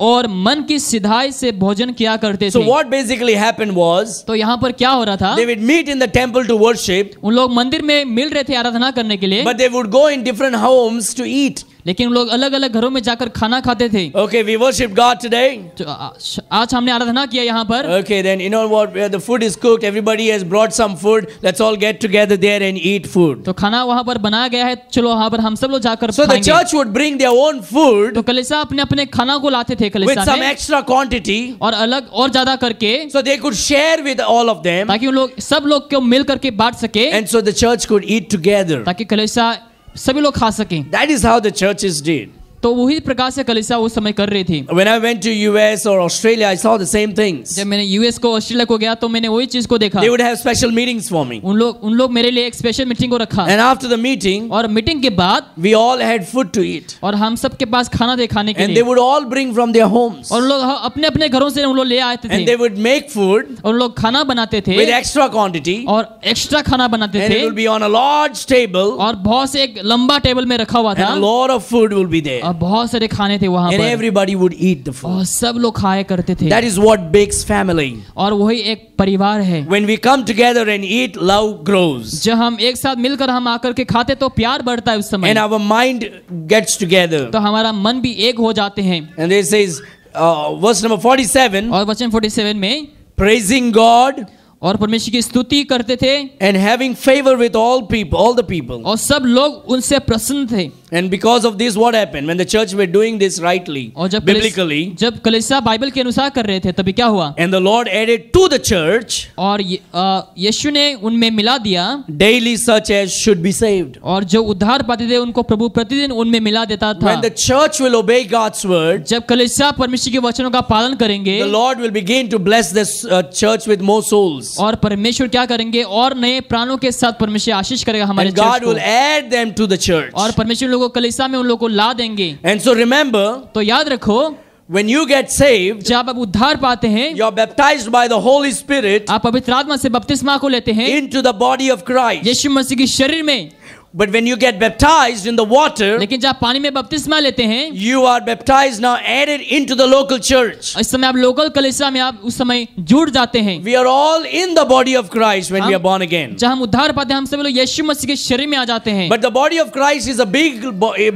और मन की सिधाई से भोजन किया करते So थे। what basically happened was, तो यहाँ पर क्या हो रहा था, they would meet in the temple to worship, उन लोग मंदिर में मिल रहे थे आराधना करने के लिए, but they would go in different homes to eat. लेकिन उन लोग अलग अलग घरों में जाकर खाना खाते थे। Okay, we worship God today. तो आज हमने आराधना किया यहाँ पर। Okay, then you know what? Where the food is cooked, everybody has brought some food. Let's all get together there and eat food. तो खाना वहाँ पर बनाया गया है, चलो वहाँ पर हम सब लोग जाकर So the खाएंगे। church would bring their own food तो कलीसिया अपने अपने खाना को लाते थे with कलीसिया some में, extra quantity, और अलग और ज्यादा करके, so they could share with all of them, ताकि उन लोग सब लोग को मिल करके बांट सके, and so the church could eat together. ताकि कलीसिया सभी लोग खा सकें। That is how the churches did. तो वही प्रकार से कलीसिया उस समय कर रही थी। When I went to US or Australia, I saw the same things. जब मैंने यूएस को ऑस्ट्रेलिया को गया तो मैंने वही चीज को देखा। They would have special meetings for me. उन लोग मेरे लिए एक स्पेशल मीटिंग को रखा, And after the meeting, और मीटिंग के बाद we all had food to eat. और हम सब के पास खाना दे खाने के And they लिए, would all bring from their homes. और उन लोग अपने अपने घरों से उन लोग ले आते And थे, they would make food और उन लोग खाना बनाते थे with extra quantity. और एक्स्ट्रा खाना बनाते And थे, it will be on a large table. और बहुत से एक लंबा टेबल में रखा हुआ था, And a lot of food will be there. और बहुत सारे खाने थे वहां And पर, everybody would eat the food. और सब लोग खाया करते थे। That is what makes family. और वही एक परिवार है। When we come together and eat, love grows. जब हम एक साथ मिलकर हम आकर के खाते तो प्यार बढ़ता है उस समय, And our mind gets together. तो हमारा मन भी एक हो जाते हैं। And it says, verse number 47, और वचन 47 में, praising God और परमेश्वर की स्तुति करते थे and having favor with all people, all the people. और सब लोग उनसे प्रसन्न थे। And because of this, what happened? When the church were doing this rightly, और biblically, जब कलीसिया बाइबल के अनुसार कर रहे थे तभी क्या हुआ, and the Lord added to the church और यीशु ने उनमें मिला दिया, daily such as should be saved. और जो उद्धार पाते थे उनको प्रभु प्रतिदिन उनमें मिला देता था। When the church will obey God's word, जब कलीसिया परमेश्वर के वचनों का पालन करेंगे, the Lord will begin to bless this church with more souls. और परमेश्वर क्या करेंगे, और नए प्राणों के साथ परमेश्वर आशीष करेगा हमारे And God चर्च will को, add them to the church. और परमेश्वर लोगों को कलीसिया में उन लोगों को ला देंगे। And so remember, तो याद रखो, when you get saved, जब आप उद्धार पाते हैं, you're baptized by the Holy Spirit आप पवित्र आत्मा से बपतिस्मा को लेते हैं into the body of Christ. यीशु मसीह के शरीर में। But when you get baptized in the water, लेकिन जब पानी में बपतिस्मा लेते हैं, you are baptized now added into the local church. इस समय आप लोकल कलीसिया में आप उस समय जुड़ जाते हैं। We are all in the body of Christ when we are born again. जब हम उद्धार पाते हैं हम सभी लोग यीशु मसीह के शरीर में आ जाते हैं। But the body of Christ is a big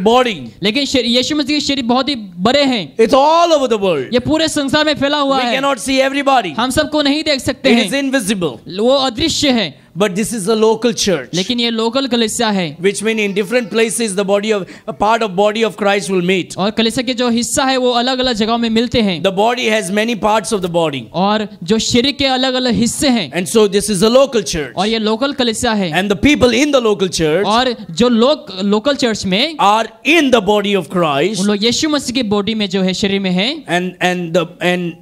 body. लेकिन यीशु मसीह के शरीर बहुत ही बड़े हैं, It's all over the world. ये पूरे संसार में फैला हुआ We है, cannot see everybody. हम सबको नहीं देख सकते It is हैं, invisible. वो अदृश्य है। But this is a local church, लेकिन ये लोकल कलीसिया है, which means in different places the body of a part of body of Christ will meet. और कलीसिया के जो हिस्सा है वो अलग अलग जगहों में मिलते हैं, The body has many parts of the body. और जो शरीर के अलग अलग हिस्से हैं, And so this is a local church. और ये लोकल कलीसिया है। And the people in the local church और जो लोग लोकल चर्च में are in the body of Christ. उन लोग यीशु मसीह की बॉडी में जो है शरीर में है।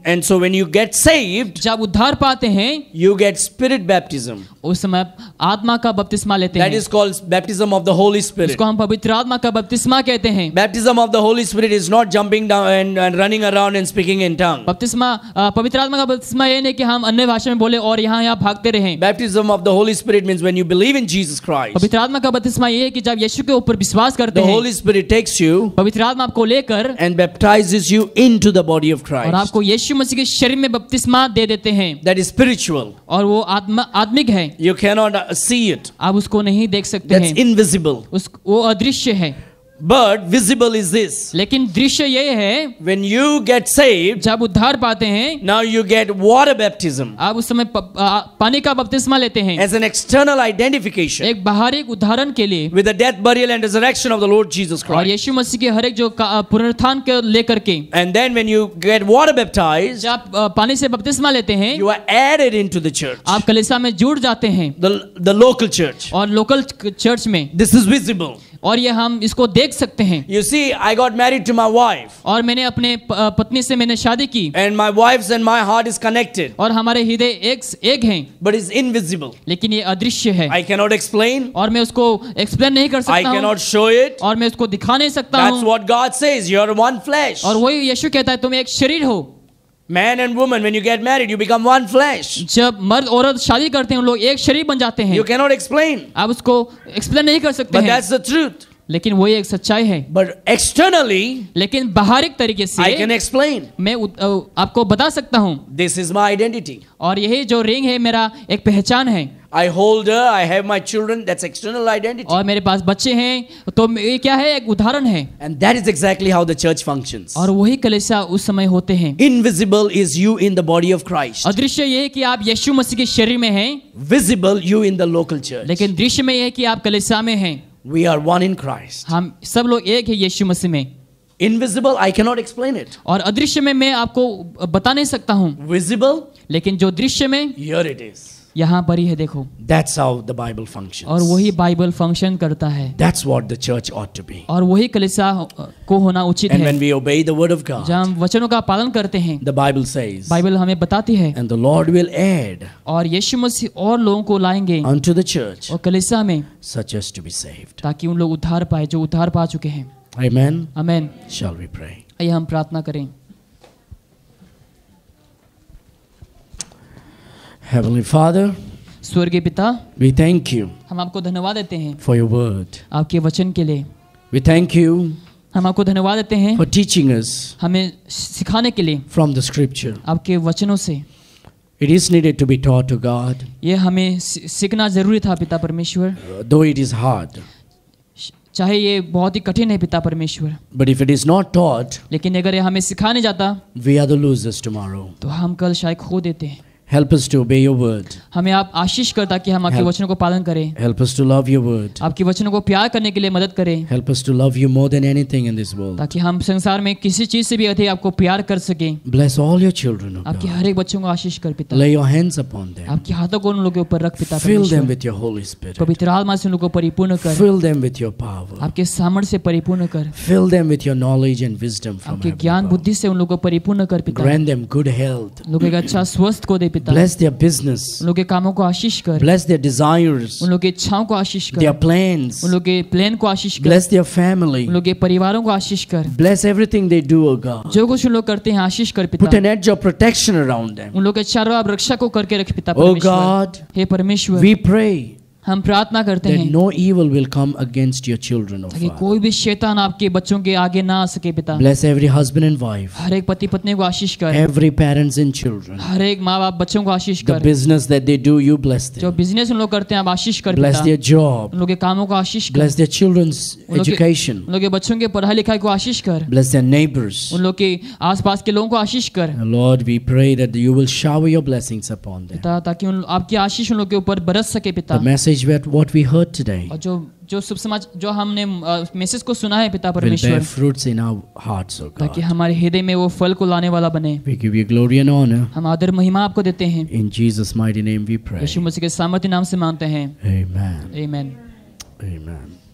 And so when you get saved, जब उद्धार पाते हैं you get spirit baptism. उस समय आत्मा का बपतिस्मा लेते That हैं, is called baptism of the Holy Spirit. इसको हम पवित्र आत्मा का बपतिस्मा कहते हैं। Baptism of the Holy Spirit is not jumping down and running around and speaking in tongue. बपतिस्मा पवित्र आत्मा का बपतिस्मा ये नहीं कि हम अन्य भाषा में बोले और यहाँ भागते रहें। Baptism of the Holy Spirit means when you believe in Jesus Christ, पवित्र आत्मा का बपतिस्मा ये है कि जब यीशु के ऊपर विश्वास करते the हैं, Holy Spirit takes you पवित्र आत्मा आपको लेकर and baptizes you into the body of और Christ. आपको यीशु मसीह के शरीर में बपतिस्मा दे देते हैं, That is spiritual. और वो आत्मिक है, You cannot see it. आप उसको नहीं देख सकते That's हैं, invisible. वो अदृश्य है। But visible is this. लेकिन दृश्य ये है, When you get saved, जब उद्धार पाते हैं now you get water baptism आप उस समय पानी का बपतिस्मा लेते हैं, as an external identification एक बाहरी उदाहरण के लिए, with the death, burial and resurrection of the Lord Jesus और Christ. यीशु मसीह के हर एक जो पुनरुत्थान के लेकर के, And then when you get water baptized, जब आप पानी से बपतिस्मा लेते हैं, you are added into the church, आप कलीसिया में जुड़ जाते हैं, the local church. और लोकल चर्च में This is visible. और ये हम इसको देख सकते हैं। You see, I got married to my wife, और मैंने अपने पत्नी से मैंने शादी की, and my wife's and my heart is connected, और हमारे हृदय एक हैं, but it's invisible. लेकिन ये अदृश्य है। I cannot explain. और मैं उसको एक्सप्लेन नहीं कर I सकता हूँ, cannot show it. और मैं उसको दिखा नहीं सकता That's हूँ। what God says. You're one flesh. और वही यीशु कहता है तुम एक शरीर हो। Man and woman, when you get married, you become one flesh. जब मर्द औरत शादी करते हैं उन लोग एक शरीर बन जाते हैं। You cannot explain, आप उसको एक्सप्लेन नहीं कर सकते but हैं, that's the truth. लेकिन वही एक सच्चाई है। But externally, लेकिन बाहरिक तरीके से I can explain. मैं आपको बता सकता हूँ। This is my identity. और यही जो रिंग है मेरा एक पहचान है। I hold her, I have my children, that's external identity. और मेरे पास बच्चे हैं तो ये क्या है, एक उदाहरण है। And that is exactly how the church functions. और वही कलीसिया उस समय होते हैं। Invisible is you in the body of Christ. अदृश्य ये है कि आप यीशु मसीह के शरीर में हैं, Visible you in the local church. लेकिन दृश्य में ये है कि आप कलीसिया में हैं। We are one in Christ. हम सब लोग एक है यीशु मसीह में। Invisible, I cannot explain it. और अदृश्य में मैं आपको बता नहीं सकता हूँ, Visible, लेकिन जो दृश्य में here it is. यहाँ पर ही है, देखो। That's how the Bible functions. और वही बाइबल फंक्शन करता है। That's what the church ought to be. और वही कलीसिया को होना उचित And है। when we obey the word of जब God, हम वचनों का पालन करते हैं, the Bible says, बाइबल हमें बताती है, and the Lord will add और यीशु मसीह और लोगों को लाएंगे unto the church और कलीसिया में, such as to be saved. ताकि उन लोग उद्धार पाए जो उद्धार पा चुके हैं। Amen. आमीन। Shall we pray? आइए हम प्रार्थना करें। Heavenly Father, स्वर्गीय पिता, we thank you हम आपको धन्यवाद देते हैं for your word. आपके वचन के लिए। We thank you हम आपको धन्यवाद देते हैं for teaching us हमें सिखाने के लिए from the scripture. आपके वचनों से। It is needed to be taught to God, ये हमें सीखना जरूरी था पिता परमेश्वर, though it is hard. चाहे ये बहुत ही कठिन है पिता परमेश्वर, But if it is not taught, लेकिन अगर ये हमें सिखा नहीं जाता we are the losers tomorrow. तो हम कल शायद खो देते हैं। Help us to obey your word. हमें आप आशीष कर ताकि हम आपके Help. वचनों को पालन करें, Help us to love your word. आपके वचनों को प्यार करने के लिए मदद करें, Help us to love you more than anything in this world. ताकि हम संसार में किसी चीज से भी अधिक आपको प्यार कर सकें। Bless all your children, O आपके God. हर एक बच्चों को आशीष कर पिता, Lay your hands upon them. आपके हाथों को उन लोगों के ऊपर रख पिता Fill them परमेश्वर, with your Holy Spirit. पवित्र आत्मा से उन लोगों को परिपूर्ण कर, Fill them with your power. आपके सामर्थ्य से परिपूर्ण कर, Fill them with your knowledge and wisdom from आपके heaven ज्ञान above. बुद्धि से उन लोगों को परिपूर्ण कर पिता, Grant them good health. उन लोगों को अच्छा स्वस्थ को दे पिता, Bless their business. उन लोगों के कामों को आशीष कर, Bless their desires. उन लोगों की इच्छाओं को आशीष Their कर, plans. उन लोगों के प्लान को आशीष कर, Bless their family. उन लोगों के परिवारों को आशीष कर, Bless everything they do, O God. जो कुछ उन लोग करते हैं आशीष कर Put पिता, an edge of protection around them. उन लोग के चारों आप रक्षा को करके रख पिता Oh परमेश्वर। God, हे परमेश्वर, we pray हम प्रार्थना करते that हैं no evil will come against your children, O ताकि Father. कोई भी शैतान आपके बच्चों के आगे ना आ सके पिता। Bless every husband and wife, हर एक पति पत्नी को आशीष कर, every parents and children. हर एक माँ बाप बच्चों को आशीष The कर, business that they do, you bless जो them. बिजनेस उन लोग करते हैं आप आशीष कर Bless पिता, their job. उन लोग के कामों को आशीष कर, Bless their children's उन लोग के- education. उन लोग के बच्चों के पढ़ाई लिखाई को आशीष कर, Bless their neighbors. उन लोग के आसपास के लोगों को आशीष कर And Lord, we pray that you will shower your blessings upon them. पिता, ताकि उन आपकी आशीष उन लोग के ऊपर बरस सके पिता। The message that what we heard today और जो शुभ समाज जो हमने मैसेज को सुना है पिता will bear परमेश्वर, fruits in our hearts, O ताकि God. हमारे हृदय में वो फल को लाने वाला बने। We give you glory and honor. हम आदर महिमा आपको देते हैं, In Jesus' mighty name we pray. यीशु मसीह के सामर्थ्य नाम से मांगते हैं, Amen. आमीन। Amen.